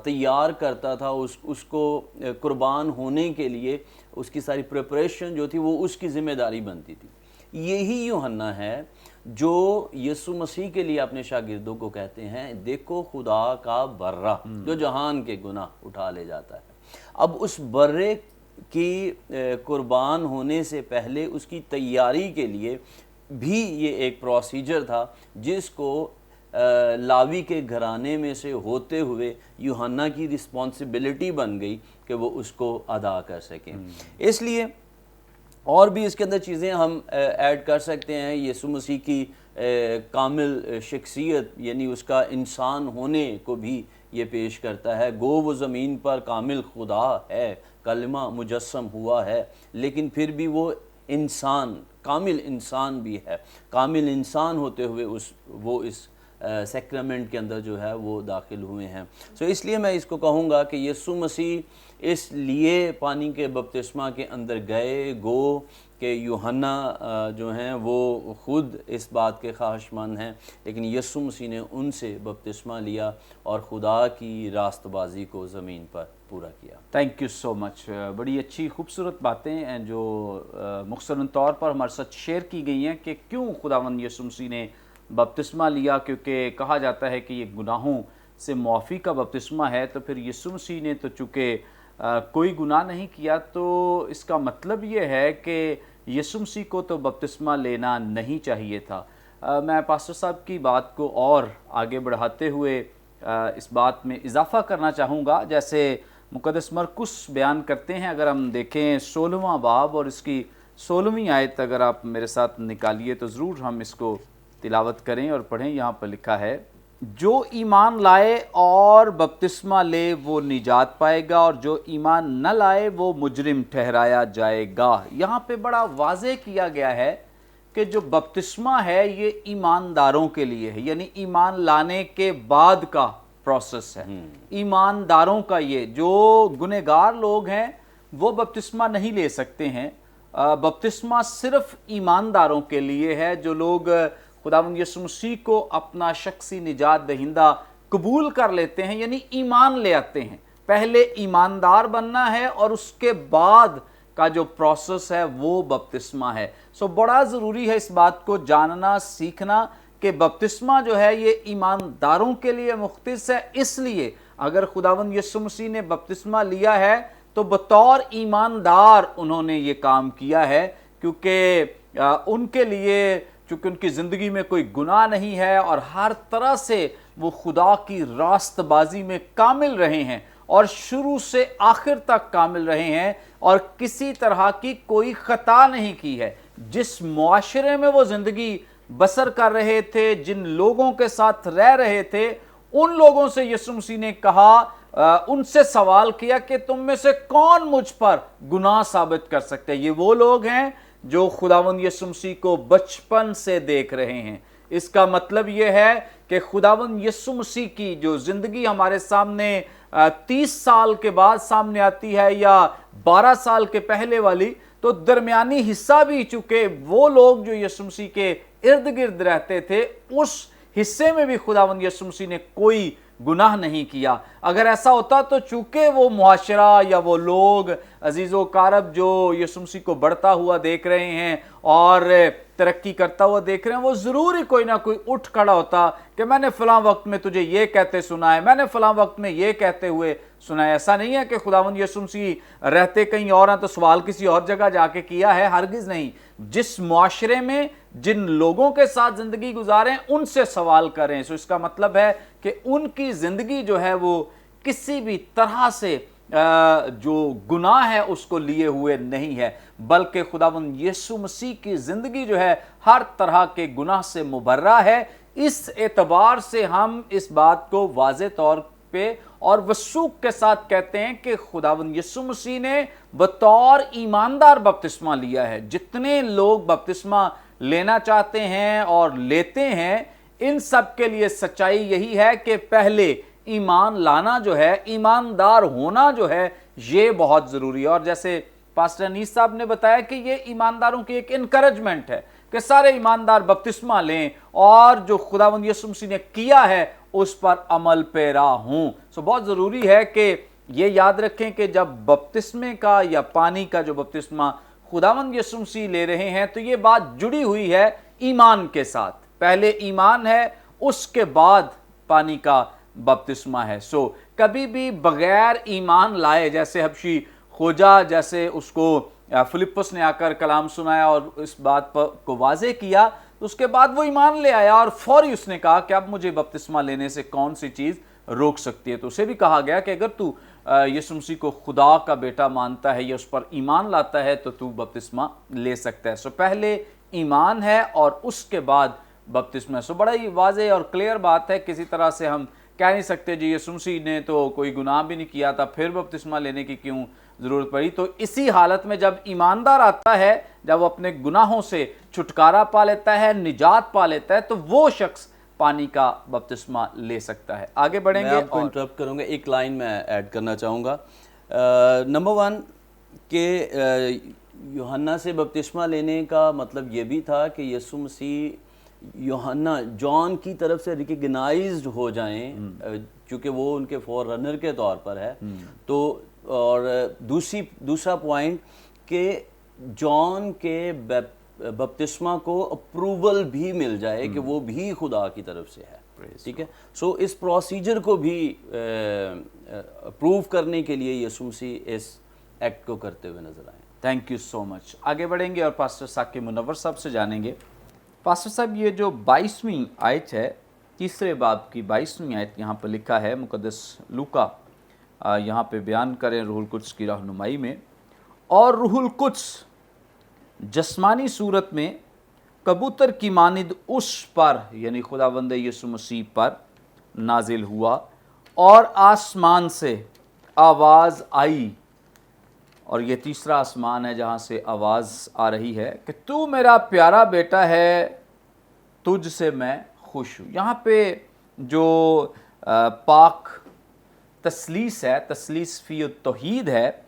تیار کرتا تھا, اس کو قربان ہونے کے لیے اس کی ساری پریپریشن جو تھی وہ اس کی ذمہ داری بنتی تھی. یہی یوحنا ہے جو یسوع مسیح کے لیے اپنے شاگردوں کو کہتے ہیں دیکھو خدا کا برہ جو جہان کے گناہ اٹھا لے جاتا ہے. اب اس برے کی قربان ہونے سے پہلے اس کی تیاری کے لیے بھی یہ ایک پروسیجر تھا جس کو لاوی کے گھرانے میں سے ہوتے ہوئے یوحنا کی رسپانسبلٹی بن گئی کہ وہ اس کو ادا کر سکیں. اس لیے اور بھی اس کے اندر چیزیں ہم ایڈ کر سکتے ہیں. یسوع مسیح کی کامل شخصیت یعنی اس کا انسان ہونے کو بھی یہ پیش کرتا ہے. گو وہ زمین پر کامل خدا ہے, کلمہ مجسم ہوا ہے, لیکن پھر بھی وہ انسان, کامل انسان بھی ہے. کامل انسان ہوتے ہوئے وہ اس سیکرمنٹ کے اندر جو ہے وہ داخل ہوئے ہیں. سو اس لیے میں اس کو کہوں گا کہ یسوع مسیح اس لیے پانی کے بپتسمہ کے اندر گئے, گو کہ یوحنا جو ہیں وہ خود اس بات کے خواہش مند ہیں, لیکن یسوع مسیح نے ان سے بپتسمہ لیا اور خدا کی راست بازی کو زمین پر پورا کیا. تھینک یو سو مچ. بڑی اچھی خوبصورت باتیں ہیں جو مختصراً طور پر ہمارے ساتھ شیئر کی گئی ہیں کہ کیوں خداوند یسوع مسیح نے بپتسمہ لیا. کیونکہ کہا جاتا ہے کہ یہ گناہوں سے معافی کا بپتسمہ ہے, تو پھر یسوع مسیح نے تو چونکہ کوئی گناہ نہیں کیا تو اس کا مطلب یہ ہے کہ یسوع مسیح کو تو بپتسمہ لینا نہیں چاہیے تھا. میں پاسٹر صاحب کی بات کو اور آگے بڑھاتے ہوئے اس بات میں اضافہ کرنا چاہوں گا. جیسے مقدس مرقس بیان کرتے ہیں, اگر ہم دیکھیں 16واں باب اور اس کی 16ویں آیت اگر آپ میرے ساتھ نکالیے تو ضرور ہم اس کو تلاوت کریں اور پڑھیں. یہاں پر لکھا ہے جو ایمان لائے اور بپتسمہ لے وہ نجات پائے گا اور جو ایمان نہ لائے وہ مجرم ٹھہرایا جائے گا. یہاں پہ بڑا واضح کیا گیا ہے کہ جو بپتسمہ ہے یہ ایمانداروں کے لیے ہے, یعنی ایمان لانے کے بعد کا پروسیس ہے. ایمانداروں کا یہ جو گنہگار لوگ ہیں وہ بپتسمہ نہیں لے سکتے ہیں. بپتسمہ صرف ایمانداروں کے لیے ہے جو لوگ خداوند یسوع مسیح کو اپنا شخصی نجات دہندہ قبول کر لیتے ہیں, یعنی ایمان لے آتے ہیں. پہلے ایماندار بننا ہے اور اس کے بعد کا جو پروسیس ہے وہ بپتسمہ ہے. سو بڑا ضروری ہے اس بات کو جاننا, سیکھنا کہ بپتسمہ جو ہے یہ ایمانداروں کے لیے مختص ہے. اس لیے اگر خداوند یسوع مسیح نے بپتسمہ لیا ہے تو بطور ایماندار انہوں نے یہ کام کیا ہے, کیونکہ ان کے لیے چونکہ ان کی زندگی میں کوئی گناہ نہیں ہے اور ہر طرح سے وہ خدا کی راست بازی میں کامل رہے ہیں اور شروع سے آخر تک کامل رہے ہیں اور کسی طرح کی کوئی خطا نہیں کی ہے. جس معاشرے میں وہ زندگی بسر کر رہے تھے, جن لوگوں کے ساتھ رہ رہے تھے, ان لوگوں سے یسوع مسیح نے کہا, ان سے سوال کیا کہ تم میں سے کون مجھ پر گناہ ثابت کر سکتے ہیں. یہ وہ لوگ ہیں جو خداوند یسوع مسیح کو بچپن سے دیکھ رہے ہیں, इसका मतलब ये है कि खुदावंद यीशु मसीह की जो जिंदगी हमारे सामने 30 साल के बाद सामने आती है या 12 साल के पहले वाली, तो दरमियानी हिस्सा भी, चूंकि वो लोग जो यीशु मसीह के इर्द गिर्द रहते थे, उस हिस्से में भी खुदावंद यीशु मसीह ने कोई गुनाह नहीं किया। अगर ऐसा होता तो चूंकि वो मुआशरा या वो लोग अजीज़ो कारब जो यीशु मसीह को बढ़ता हुआ देख रहे हैं और तरक्की करता हुआ देख रहे हैं, वो ज़रूर ही कोई ना कोई उठ खड़ा होता कि मैंने फ़लाँ वक्त में तुझे ये कहते सुना है, मैंने फ़लाँ वक्त में ये कहते हुए सुना है। ऐसा नहीं है कि खुदावंद यीशु मसीह रहते कहीं और हैं तो सवाल किसी और जगह जाके किया है, हरगिज़ नहीं। जिस मुआशरे में जिन लोगों के साथ ज़िंदगी गुजारें उनसे सवाल करें। सो इसका मतलब है कि उनकी ज़िंदगी जो है वो किसी भी तरह से जो गुनाह है उसको लिए हुए नहीं है, बल्कि खुदावंद यीशु मसीह की ज़िंदगी जो है हर तरह के गुनाह से मुबर्रा है। इस एतबार से हम इस बात को वाज़े तौर पे और वसूख के साथ कहते हैं कि खुदावंद यीशु मसीह ने बतौर ईमानदार बपतिस्मा लिया है। जितने लोग बपतिस्मा लेना चाहते हैं और लेते हैं, इन सब के लिए सच्चाई यही है कि पहले ईमान लाना जो है, ईमानदार होना जो है, ये बहुत ज़रूरी है। और जैसे पास्टर अनीस साहब ने बताया कि ये ईमानदारों की एक इनकरेजमेंट है कि सारे ईमानदार बपतिस्मा लें और जो खुदावंद यीशु मसीह ने किया है उस पर अमल पेरा हूं। सो बहुत ज़रूरी है कि ये याद रखें कि जब बपतिस्मे का या पानी का जो बपतिस्मा खुदावंद यीशु मसीह ले रहे हैं, तो ये बात जुड़ी हुई है ईमान के साथ। पहले ईमान है, उसके बाद पानी का बपतिस्मा है। सो कभी भी बगैर ईमान लाए, जैसे हबशी खोजा, जैसे उसको फिलिप्पुस ने आकर कलाम सुनाया और इस बात पर को वाजे किया, तो उसके बाद वो ईमान ले आया और फौरी उसने कहा कि अब मुझे बपतिस्मा लेने से कौन सी चीज़ रोक सकती है। तो उसे भी कहा गया कि अगर तू यीशु मसीह को खुदा का बेटा मानता है या उस पर ईमान लाता है तो तू बपतिस्मा ले सकता है। सो पहले ईमान है और उसके बाद बपतिस्मा। सो बड़ा ही वाज़ेह और क्लियर बात है, किसी तरह से हम कह नहीं सकते जी यीशु मसीह ने तो कोई गुनाह भी नहीं किया था, फिर बपतिस्मा लेने की क्यों ज़रूरत पड़ी। तो इसी हालत में जब ईमानदार आता है, जब वो अपने गुनाहों से छुटकारा पा लेता है, निजात पा लेता है, तो वो शख्स पानी का बपतिस्मा ले सकता है। आगे बढ़ेंगे। मैं आपको इंटरप्ट करूंगा, एक लाइन मैं ऐड करना चाहूँगा। नंबर 1 कि यूहन्ना से बपतिस्मा लेने का मतलब ये भी था कि यीशु मसीह यूहन्ना जॉन की तरफ से रिकग्नाइज्ड हो जाएं, क्योंकि वो उनके फॉर रनर के तौर पर है। तो और दूसरा पॉइंट कि जॉन के बपतिस्मा को अप्रूवल भी मिल जाए कि वो भी खुदा की तरफ से है। ठीक है। सो इस प्रोसीजर को भी अप्रूव करने के लिए यीशु मसीह इस एक्ट को करते हुए नजर आए। Thank you so much. आगे बढ़ेंगे और पास्टर साकिब मुनव्वर साहब से जानेंगे। पास्टर साहब, ये जो 22वीं आयत है, तीसरे बाब की 22वीं आयत यहाँ पर लिखा है, मुकद्दस लूका यहाँ पे बयान करें रूहुल कुद्स की रहनुमाई में, और रूहुल कुद्स जस्मानी सूरत में कबूतर की मानिद उस पर, यानी खुदावंद यीशु मसीह पर नाजिल हुआ और आसमान से आवाज़ आई। और ये तीसरा आसमान है जहाँ से आवाज़ आ रही है कि तू मेरा प्यारा बेटा है, तुझ से मैं खुश हूँ। यहाँ पे जो पाक तसलीस है, तसलीस फी तौहीद है,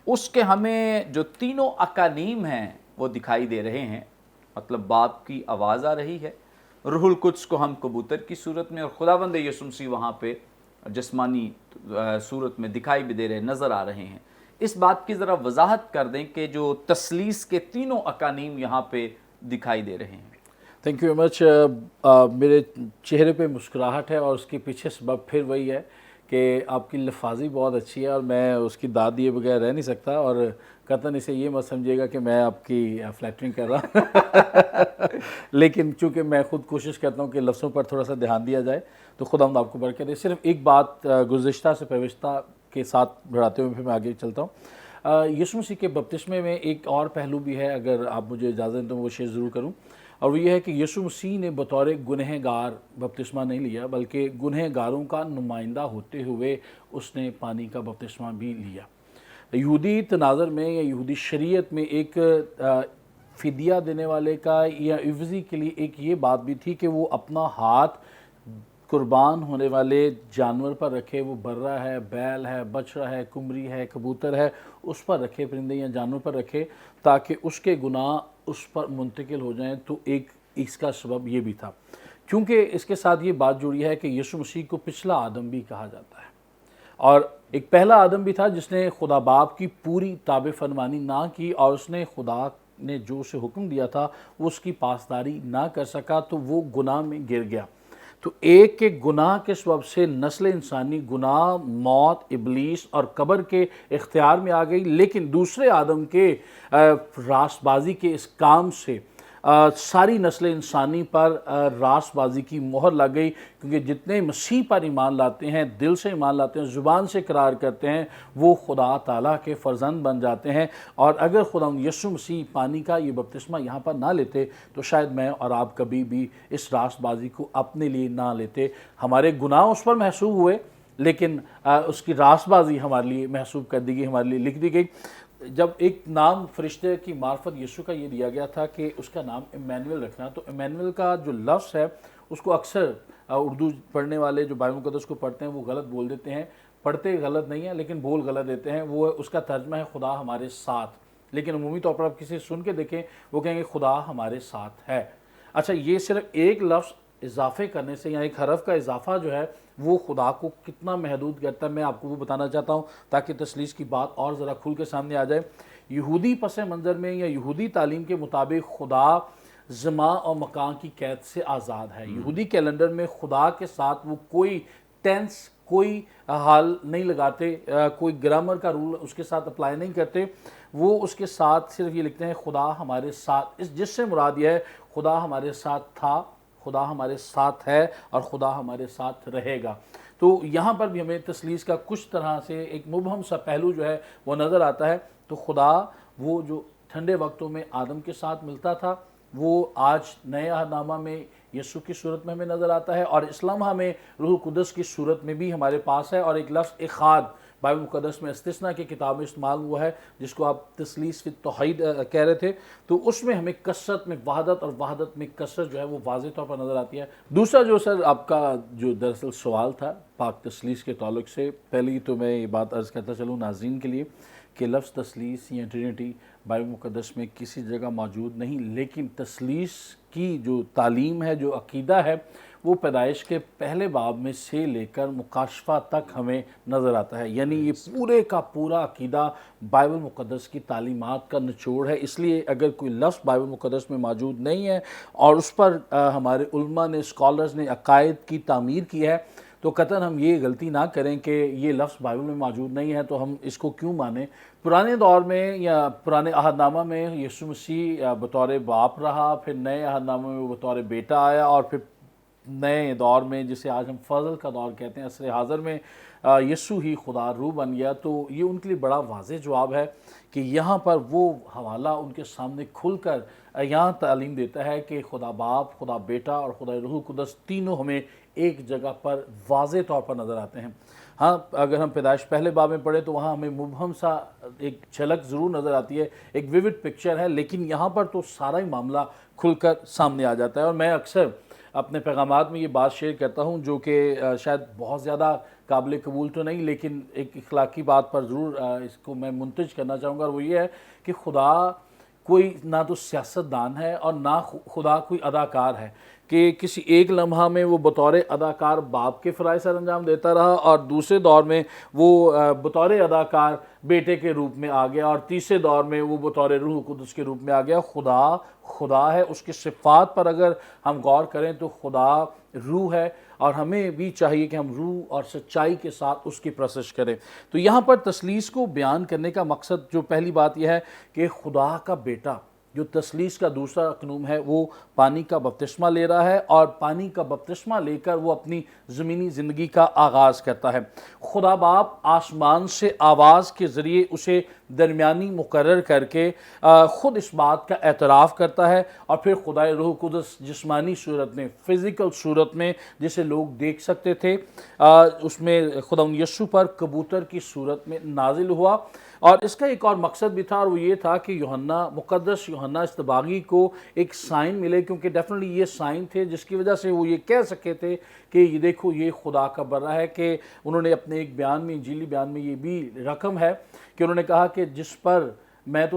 उसके हमें जो तीनों अकानीम हैं वो दिखाई दे रहे हैं। मतलब बाप की आवाज़ आ रही है, रूहुल कुद्स को हम कबूतर की सूरत में, और खुदावंद यीशु मसीह वहाँ पे जिस्मानी सूरत में दिखाई भी दे रहे, नज़र आ रहे हैं। इस बात की ज़रा वजाहत कर दें कि जो तसलीस के तीनों अकानीम यहाँ पे दिखाई दे रहे हैं। Thank you very much. मेरे चेहरे पे मुस्कुराहट है और उसके पीछे सबब फिर वही है कि आपकी लफाजी बहुत अच्छी है और मैं उसकी दाद दिए बगैर रह नहीं सकता। और कतन इसे ये मत समझिएगा कि मैं आपकी फ्लैटरिंग कर रहा लेकिन चूँकि मैं खुद कोशिश करता हूँ कि लफ्ज़ों पर थोड़ा सा ध्यान दिया जाए, तो खुदा आपको बरकत दे। सिर्फ एक बात गुज़िश्ता से पेविश्ता के साथ बढ़ाते हुए फिर मैं आगे चलता हूँ। यीशु मसीह के बपतिस्मे में एक और पहलू भी है, अगर आप मुझे इजाज़त दें तो वो शेयर ज़रूर करूँ, और वो ये है कि यीशु मसीह ने बतौर गुनहगार बपतिस्मा नहीं लिया, बल्कि गुनहगारों का नुमाइंदा होते हुए उसने पानी का बपतिस्मा भी लिया। यहूदी तनाज़र में या यहूदी शरीयत में एक فدیہ دینے والے کا یا عوضی کے لیے ایک یہ بات بھی تھی کہ وہ اپنا ہاتھ قربان ہونے والے جانور پر رکھے، وہ برہ ہے، بیل ہے، بچڑا ہے، کمری ہے، کبوتر ہے، اس پر رکھے، پرندے یا جانور پر رکھے تاکہ اس کے گناہ اس پر منتقل ہو جائیں۔ تو ایک اس کا سبب یہ بھی تھا، کیونکہ اس کے ساتھ یہ بات جڑی ہے کہ یسوع مسیح کو پچھلا آدم بھی کہا جاتا ہے، اور ایک پہلا آدم بھی تھا جس نے خدا باپ کی پوری تابع فرمانی نہ کی، اور اس نے خدا نے جو اسے حکم دیا تھا وہ اس کی پاسداری نہ کر سکا، تو وہ گناہ میں گر گیا۔ تو ایک کے گناہ کے سبب سے نسل انسانی گناہ، موت، ابلیس اور قبر کے اختیار میں آ گئی، لیکن دوسرے آدم کے راست بازی کے اس کام سے ساری نسل انسانی پر راست بازی کی مہر لگ گئی، کیونکہ جتنے مسیح پر ایمان لاتے ہیں، دل سے ایمان لاتے ہیں، زبان سے اقرار کرتے ہیں، وہ خدا تعالیٰ کے فرزند بن جاتے ہیں۔ اور اگر خدا یسوع مسیح پانی کا یہ بپتسمہ یہاں پر نہ لیتے تو شاید میں اور آپ کبھی بھی اس راست بازی کو اپنے لیے نہ لیتے۔ ہمارے گناہ اس پر محسوب ہوئے، لیکن اس کی راست بازی ہمارے لیے محسوب کر دی گئی، ہمارے لیے لکھ دی گئی۔ جب ایک نام فرشتے کی معرفت یسوع کا یہ دیا گیا تھا کہ اس کا نام ایمینویل رکھنا، تو ایمینویل کا جو لفظ ہے اس کو اکثر اردو پڑھنے والے جو بائبل مقدس کو پڑھتے ہیں وہ غلط بول دیتے ہیں، پڑھتے غلط نہیں ہیں لیکن بول غلط دیتے ہیں۔ وہ اس کا ترجمہ ہے خدا ہمارے ساتھ، لیکن عمومی طور پر آپ کسی سن کے دیکھیں وہ کہیں گے خدا ہمارے ساتھ ہے۔ اچھا، یہ صرف ایک لفظ اضافے کرنے سے یا ایک حرف کا اضافہ جو ہے وہ خدا کو کتنا محدود کرتا ہے، میں آپ کو وہ بتانا چاہتا ہوں تاکہ تثلیث کی بات اور ذرا کھل کے سامنے آ جائے۔ یہودی پس منظر میں یا یہودی تعلیم کے مطابق خدا زمان اور مکان کی قید سے آزاد ہے۔ یہودی کیلنڈر میں خدا کے ساتھ وہ کوئی ٹینس، کوئی حال نہیں لگاتے، کوئی گرامر کا رول اس کے ساتھ اپلائی نہیں کرتے، وہ اس کے ساتھ صرف یہ لکھتے ہیں خدا ہمارے ساتھ، جس سے مراد یہ ہے خدا ہمارے ساتھ تھا، خدا ہمارے ساتھ ہے اور خدا ہمارے ساتھ رہے گا۔ تو یہاں پر بھی ہمیں تثلیث کا کچھ طرح سے ایک مبہم سا پہلو جو ہے وہ نظر آتا ہے۔ تو خدا وہ جو ٹھنڈے وقتوں میں آدم کے ساتھ ملتا تھا وہ آج نئے عہد نامہ میں یسوع کی صورت میں ہمیں نظر آتا ہے، اور اس لمحہ میں روح القدس کی صورت میں بھی ہمارے پاس ہے۔ اور ایک لفظ اخاد بائبل مقدس میں استثنا کی کتاب میں استعمال ہوا ہے جس کو آپ تثلیث فی التوحید کہہ رہے تھے، تو اس میں ہمیں کثرت میں وحدت اور وحدت میں کثرت جو ہے وہ واضح طور پر نظر آتی ہے۔ دوسرا جو سر آپ کا جو دراصل سوال تھا پاک تثلیث کے تعلق سے، پہلی تو میں یہ بات عرض کرتا چلوں ناظرین کے لیے کہ لفظ تثلیث یا ٹرینٹی بائبل مقدس میں کسی جگہ موجود نہیں، لیکن تثلیث کی جو تعلیم ہے، جو عقیدہ ہے، وہ پیدائش کے پہلے باب میں سے لے کر مکاشفہ تک ہمیں نظر آتا ہے۔ یعنی یہ پورے کا پورا عقیدہ بائبل مقدس کی تعلیمات کا نچوڑ ہے۔ اس لیے اگر کوئی لفظ بائبل مقدس میں موجود نہیں ہے اور اس پر ہمارے علماء نے، اسکالرز نے عقائد کی تعمیر کی ہے، تو قطعاً ہم یہ غلطی نہ کریں کہ یہ لفظ بائبل میں موجود نہیں ہے تو ہم اس کو کیوں مانیں۔ پرانے دور میں یا پرانے عہد نامہ میں یسوع مسیح بطور باپ رہا، پھر نئے عہد نامہ میں وہ بطور بیٹا آیا، اور پھر نئے دور میں جسے آج ہم فضل کا دور کہتے ہیں، عصر حاضر میں یسوع ہی خدا روح بن گیا۔ تو یہ ان کے لیے بڑا واضح جواب ہے کہ یہاں پر وہ حوالہ ان کے سامنے کھل کر یہاں تعلیم دیتا ہے کہ خدا باپ، خدا بیٹا اور خدا روح القدس تینوں ہمیں ایک جگہ پر واضح طور پر نظر آتے ہیں۔ ہاں، اگر ہم پیدائش پہلے باب میں پڑھیں تو وہاں ہمیں مبہم سا ایک جھلک ضرور نظر آتی ہے، ایک ویوڈ پکچر ہے، لیکن یہاں پر تو سارا ہی معاملہ کھل کر سامنے آ جاتا ہے۔ اور میں اکثر اپنے پیغامات میں یہ بات شیئر کرتا ہوں جو کہ شاید بہت زیادہ قابل قبول تو نہیں، لیکن ایک اخلاقی بات پر ضرور اس کو میں منتج کرنا چاہوں گا، اور وہ یہ ہے کہ خدا کوئی نہ تو سیاست دان ہے اور نہ خدا کوئی اداکار ہے کہ کسی ایک لمحہ میں وہ بطور اداکار باپ کے فرائض سر انجام دیتا رہا اور دوسرے دور میں وہ بطور اداکار بیٹے کے روپ میں آ گیا، اور تیسرے دور میں وہ بطور روح القدس کے روپ میں آ گیا۔ خدا ہے، اس کی صفات پر اگر ہم غور کریں تو خدا روح ہے، اور ہمیں بھی چاہیے کہ ہم روح اور سچائی کے ساتھ اس کی پرستش کریں۔ تو یہاں پر تثلیث کو بیان کرنے کا مقصد جو پہلی بات یہ ہے کہ خدا کا بیٹا جو تثلیث کا دوسرا اقنوم ہے وہ پانی کا بپتسمہ لے رہا ہے، اور پانی کا بپتسمہ لے کر وہ اپنی زمینی زندگی کا آغاز کرتا ہے۔ خدا باپ آسمان سے آواز کے ذریعے اسے درمیانی مقرر کر کے خود اس بات کا اعتراف کرتا ہے، اور پھر خدا روح القدس جسمانی صورت میں، فزیکل صورت میں جسے لوگ دیکھ سکتے تھے، اس میں خدا یسوع پر کبوتر کی صورت میں نازل ہوا۔ और इसका एक और मकसद भी था, और वो ये था कि मुक़द्दस यूहन्ना इस्तबागी को एक साइन मिले, क्योंकि डेफिनेटली ये साइन थे जिसकी वजह से वो ये कह सके थे कि ये देखो ये खुदा का बर्रा है। कि उन्होंने अपने एक बयान में, इंजीली बयान में ये भी रकम है कि उन्होंने कहा कि जिस पर मैं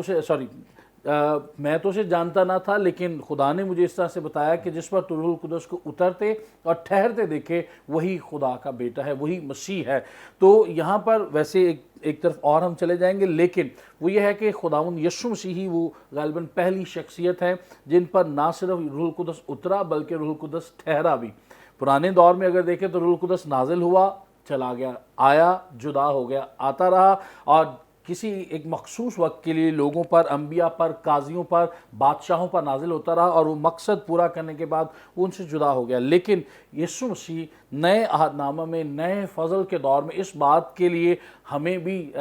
तो उसे जानता ना था, लेकिन खुदा ने मुझे इस तरह से बताया कि जिस पर तो रूहुल कुदस को उतरते और ठहरते देखे वही खुदा का बेटा है, वही मसीह है। तो यहाँ पर वैसे एक तरफ और हम चले जाएंगे, लेकिन वो ये है कि खुदावंद यीशु मसीह ही वो गालिबन पहली शख्सियत है जिन पर ना सिर्फ रूहुल कुदस उतरा बल्कि रूहुल कुदस ठहरा भी। पुराने दौर में अगर देखें तो रूहुल कुदस नाजिल हुआ, चला गया, आया, जुदा हो गया, आता रहा, और किसी एक मखसूस वक्त के लिए लोगों पर, अंबिया पर, काजियों पर, बादशाहों पर नाजिल होता रहा, और वो मकसद पूरा करने के बाद उनसे जुदा हो गया। लेकिन यीशु मसीह नए अहदनामा में, नए फजल के दौर में इस बात के लिए हमें भी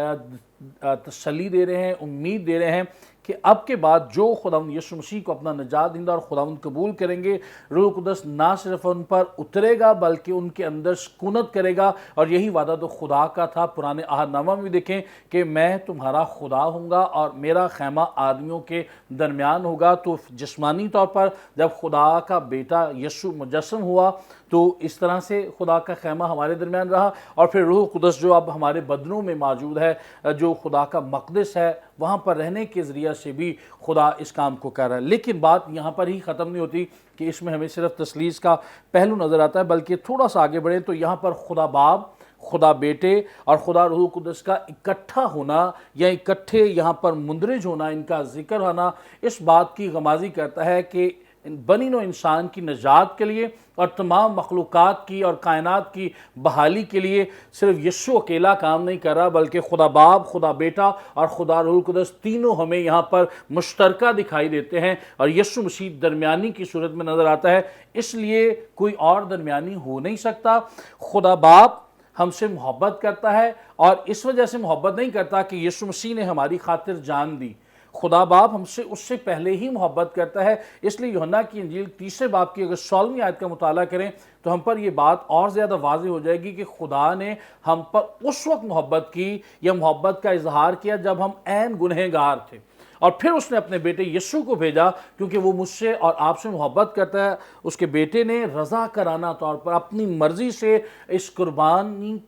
तसल्ली दे रहे हैं, उम्मीद दे रहे हैं कि अब के बाद जो खुदावंद यीशु मसीह को अपना निजात दहिंदा और खुदावंद कबूल करेंगे, रूह कुदस ना सिर्फ उन पर उतरेगा बल्कि उनके अंदर सुकूनत करेगा। और यही वादा तो खुदा का था। पुराने अहदनामा में देखें कि मैं तुम्हारा खुदा हूँगा और मेरा खैमा आदमियों के दरमियान होगा। तो जिस्मानी तौर पर जब खुदा का बेटा यीशु मुजस्सम हुआ तो इस तरह से खुदा का खैमा हमारे दरमियान रहा, और फिर रूह कुदस जो अब हमारे बदनों में मौजूद है, जो खुदा का मक़दस है, वहाँ पर रहने के ज़रिए से भी खुदा इस काम को कर रहा है। लेकिन बात यहाँ पर ही ख़त्म नहीं होती कि इसमें हमें सिर्फ तसलीस का पहलू नज़र आता है, बल्कि थोड़ा सा आगे बढ़े तो यहाँ पर खुदा बाप, खुदा बेटे और खुदा रूह कुदस का इकट्ठा होना या इकट्ठे यहाँ पर मुंदरज होना, इनका जिक्र होना इस बात की गमाजी करता है कि बनी नौ इंसान की निजात के लिए और तमाम मखलूक़ात की और कायनात की बहाली के लिए सिर्फ यीशु अकेला काम नहीं कर रहा, बल्कि खुदा बाप, खुदा बेटा और खुदा रूहुल कुदस तीनों हमें यहाँ पर मुश्तरका दिखाई देते हैं, और यीशु मसीह दरमियानी की सूरत में नज़र आता है। इसलिए कोई और दरमियानी हो नहीं सकता। खुदा बाप हमसे मोहब्बत करता है, और इस वजह से मोहब्बत नहीं करता कि यीशु मसीह ने हमारी खातिर जान दी। खुदा बाप हमसे उससे पहले ही मोहब्बत करता है। इसलिए यूहन्ना की इंजील 3 बाब की अगर 16वीं आयत का मुताला करें तो हम पर यह बात और ज़्यादा वाज़ेह हो जाएगी कि खुदा ने हम पर उस वक्त मोहब्बत की या मोहब्बत का इजहार किया जब हम ऐन गुनहगार थे, और फिर उसने अपने बेटे यीशु को भेजा क्योंकि वो मुझसे और आपसे मोहब्बत करता है। उसके बेटे ने रज़ा कराना तौर पर अपनी मर्ज़ी से इस कुर्बानी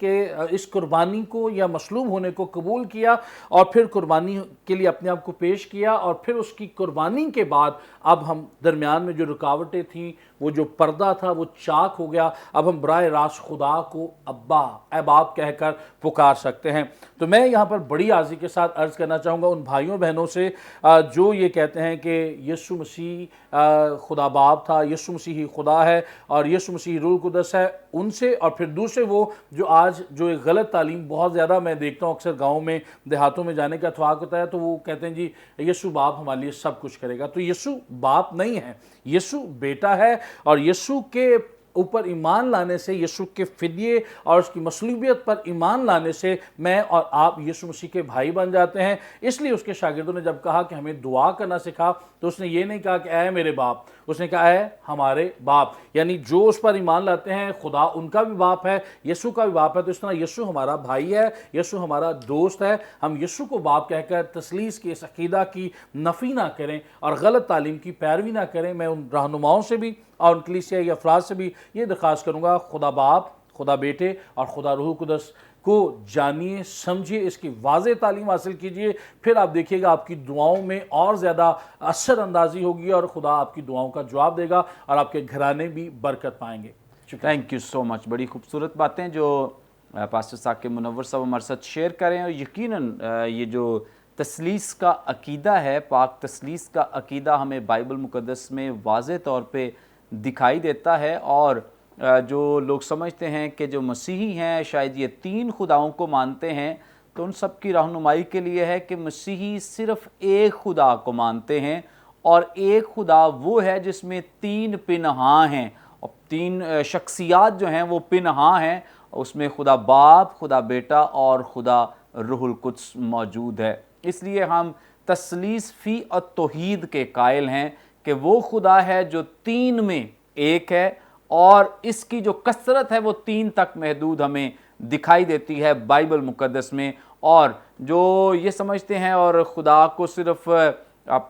को या मसलूब होने को कबूल किया, और फिर कुर्बानी के लिए अपने आप को पेश किया, और फिर उसकी कुर्बानी के बाद अब हम दरमियान में जो रुकावटें थीं, वो जो पर्दा था वो चाक हो गया। अब हम बराह रास्त खुदा को अब्बा, अहबाब कहकर पुकार सकते हैं। तो मैं यहाँ पर बड़ी आज़ी के साथ अर्ज़ करना चाहूँगा उन भाइयों बहनों से जो ये कहते हैं कि यीशु मसीह खुदा बाप था, यीशु मसीह ही खुदा है और यीशु मसीह रूह कुदस है, उनसे। और फिर दूसरे वो जो आज जो एक गलत तालीम बहुत ज़्यादा मैं देखता हूँ, अक्सर गाँव में देहातों में जाने का इत्फाक होता है, तो वो कहते हैं जी यीशु बाप हमारे लिए सब कुछ करेगा। तो यीशु बाप नहीं है, यीशु बेटा है, और यीशु के ऊपर ईमान लाने से, यीशु के फिदिये और उसकी मसलूबियत पर ईमान लाने से मैं और आप यीशु मसीह के भाई बन जाते हैं। इसलिए उसके शागिर्दों ने जब कहा कि हमें दुआ करना सिखा, तो उसने ये नहीं कहा कि ऐ मेरे बाप, उसने कहा ऐ हमारे बाप, यानी जो उस पर ईमान लाते हैं खुदा उनका भी बाप है, यीशु का भी बाप है। तो इस तरह यीशु हमारा भाई है, यीशु हमारा दोस्त है। हम यीशु को बाप कहकर तसलीस की इस अकीदा की नफ़ी ना करें और गलत तालीम की पैरवी ना करें। मैं उन रहनुमाओं से भी और कलीसिया या अफराद से भी ये दरख्वास्त करूँगा, खुदा बाप, खुदा बेटे और खुदा रूह कुदस को जानिए, समझिए, इसकी वाज़ेह तालीम हासिल कीजिए। फिर आप देखिएगा आपकी दुआओं में और ज़्यादा असर अंदाजी होगी और खुदा आपकी दुआओं का जवाब देगा और आपके घराने भी बरकत पाएंगे। Thank you so much. बड़ी खूबसूरत बातें जो पास्टर साकिब मुनव्वर साहब हमारे साथ शेयर करें, और यकीनन ये जो तसलीस का अकीदा है, पाक तसलीस का अकीदा हमें बाइबल मुक़द्दस में वाज़ेह तौर पे दिखाई देता है। और जो लोग समझते हैं कि जो मसीही हैं शायद ये 3 खुदाओं को मानते हैं, तो उन सब की रहनुमाई के लिए है कि मसीही सिर्फ़ एक खुदा को मानते हैं, और एक खुदा वो है जिसमें 3 पिनहा हैं, और 3 शख्सियात जो हैं वो पिनहा हैं। उसमें खुदा बाप, खुदा बेटा और खुदा रूहुल कुद्स मौजूद है। इसलिए हम तसलीस फ़ी अत-तौहीद के कायल हैं कि वो खुदा है जो 3 में एक है, और इसकी जो कसरत है वो 3 तक महदूद हमें दिखाई देती है बाइबल मुक़द्दस में। اور جو یہ سمجھتے ہیں اور خدا کو صرف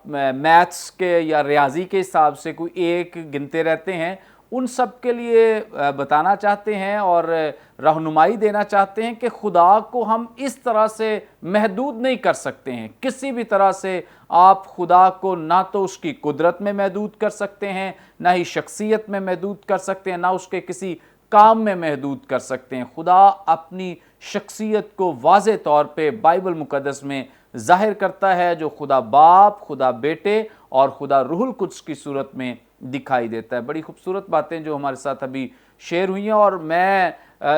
میتھس کے یا ریاضی کے حساب سے کوئی ایک گنتے رہتے ہیں، ان سب کے لیے بتانا چاہتے ہیں اور رہنمائی دینا چاہتے ہیں کہ خدا کو ہم اس طرح سے محدود نہیں کر سکتے ہیں۔ کسی بھی طرح سے آپ خدا کو نہ تو اس کی قدرت میں محدود کر سکتے ہیں، نہ ہی شخصیت میں محدود کر سکتے ہیں، نہ اس کے کسی کام میں محدود کر سکتے ہیں۔ خدا اپنی شخصیت کو واضح طور پہ بائبل مقدس میں ظاہر کرتا ہے، جو خدا باپ، خدا بیٹے اور خدا روح القدس کی صورت میں دکھائی دیتا ہے۔ بڑی خوبصورت باتیں جو ہمارے ساتھ ابھی شیئر ہوئی ہیں، اور میں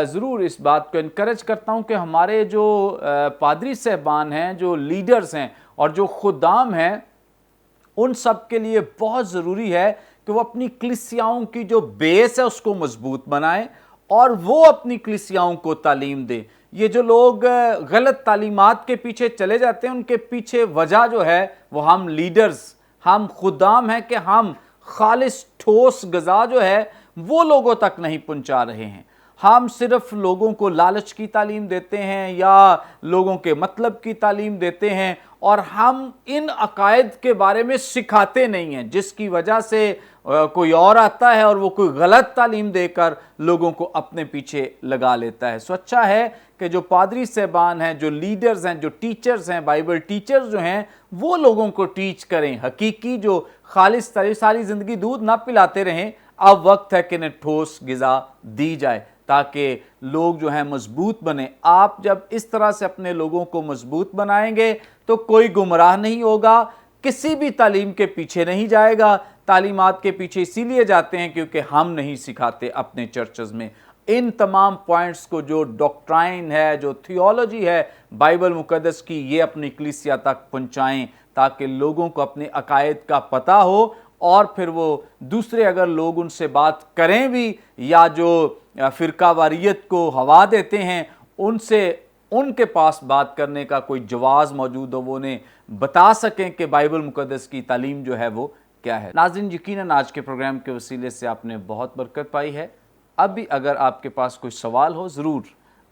ضرور اس بات کو انکریج کرتا ہوں کہ ہمارے جو پادری صاحبان ہیں، جو لیڈرز ہیں اور جو خدام ہیں، ان سب کے لیے بہت ضروری ہے کہ وہ اپنی کلیسیاؤں کی جو بیس ہے اس کو مضبوط بنائیں اور وہ اپنی کلیسیاؤں کو تعلیم دیں۔ یہ جو لوگ غلط تعلیمات کے پیچھے چلے جاتے ہیں، ان کے پیچھے وجہ جو ہے وہ ہم لیڈرز، ہم خدام ہیں کہ ہم خالص ٹھوس غذا جو ہے وہ لوگوں تک نہیں پہنچا رہے ہیں۔ ہم صرف لوگوں کو لالچ کی تعلیم دیتے ہیں یا لوگوں کے مطلب کی تعلیم دیتے ہیں، اور ہم ان عقائد کے بارے میں سکھاتے نہیں ہیں، جس کی وجہ سے کوئی اور آتا ہے اور وہ کوئی غلط تعلیم دے کر لوگوں کو اپنے پیچھے لگا لیتا ہے۔ سو اچھا ہے کہ جو پادری صاحبان ہیں، جو لیڈرز ہیں، جو ٹیچرز ہیں، بائبل ٹیچرز جو ہیں، وہ لوگوں کو ٹیچ کریں، حقیقی جو خالص ساری زندگی دودھ نہ پلاتے رہیں۔ اب وقت ہے کہ انہیں ٹھوس غذا دی جائے تاکہ لوگ جو ہیں مضبوط بنیں۔ آپ جب اس طرح سے اپنے لوگوں کو مضبوط بنائیں گے تو کوئی گمراہ نہیں ہوگا، کسی بھی تعلیم کے پیچھے نہیں جائے گا۔ تعلیمات کے پیچھے اسی لیے جاتے ہیں کیونکہ ہم نہیں سکھاتے اپنے چرچز میں۔ ان تمام پوائنٹس کو، جو ڈاکٹرائن ہے، جو تھیولوجی ہے بائبل مقدس کی، یہ اپنی کلیسیا تک پہنچائیں تاکہ لوگوں کو اپنے عقائد کا پتہ ہو، اور پھر وہ دوسرے اگر لوگ ان سے بات کریں بھی یا جو فرقہ واریت کو ہوا دیتے ہیں، ان سے ان کے پاس بات کرنے کا کوئی جواز موجود ہو، وہ انہیں بتا سکیں کہ بائبل مقدس کی تعلیم جو ہے وہ کیا ہے۔ ناظرین، یقیناً آج کے پروگرام کے وسیلے سے آپ نے بہت برکت پائی ہے۔ اب بھی اگر آپ کے پاس کوئی سوال ہو، ضرور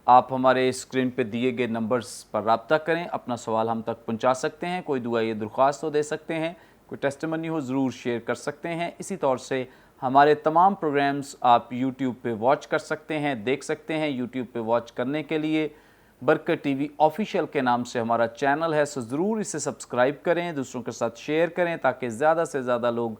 آپ ہمارے اسکرین پہ دیے گئے نمبرز پر رابطہ کریں، اپنا سوال ہم تک پہنچا سکتے ہیں، کوئی دعائیہ درخواست ہو دے سکتے ہیں، کوئی ٹیسٹیمنی ہو ضرور شیئر کر سکتے ہیں۔ اسی طور سے ہمارے تمام پروگرامز آپ یوٹیوب پہ واچ کر سکتے ہیں، دیکھ سکتے ہیں۔ یوٹیوب پہ واچ کرنے کے لیے برکت ٹی وی آفیشیل کے نام سے ہمارا چینل ہے، سو ضرور اسے سبسکرائب کریں، دوسروں کے ساتھ شیئر کریں تاکہ زیادہ سے زیادہ لوگ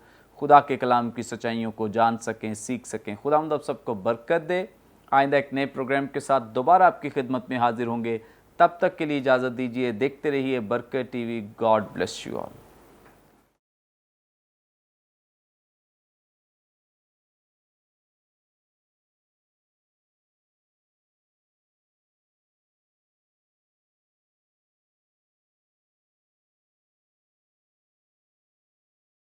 خدا کے کلام کی سچائیوں کو جان سکیں، سیکھ سکیں۔ خداوند آپ سب کو برکت دے۔ آئندہ ایک نئے پروگرام کے ساتھ دوبارہ آپ کی خدمت میں حاضر ہوں گے، تب تک کے لیے اجازت دیجیے۔ دیکھتے رہیے برکت T V. God bless you all.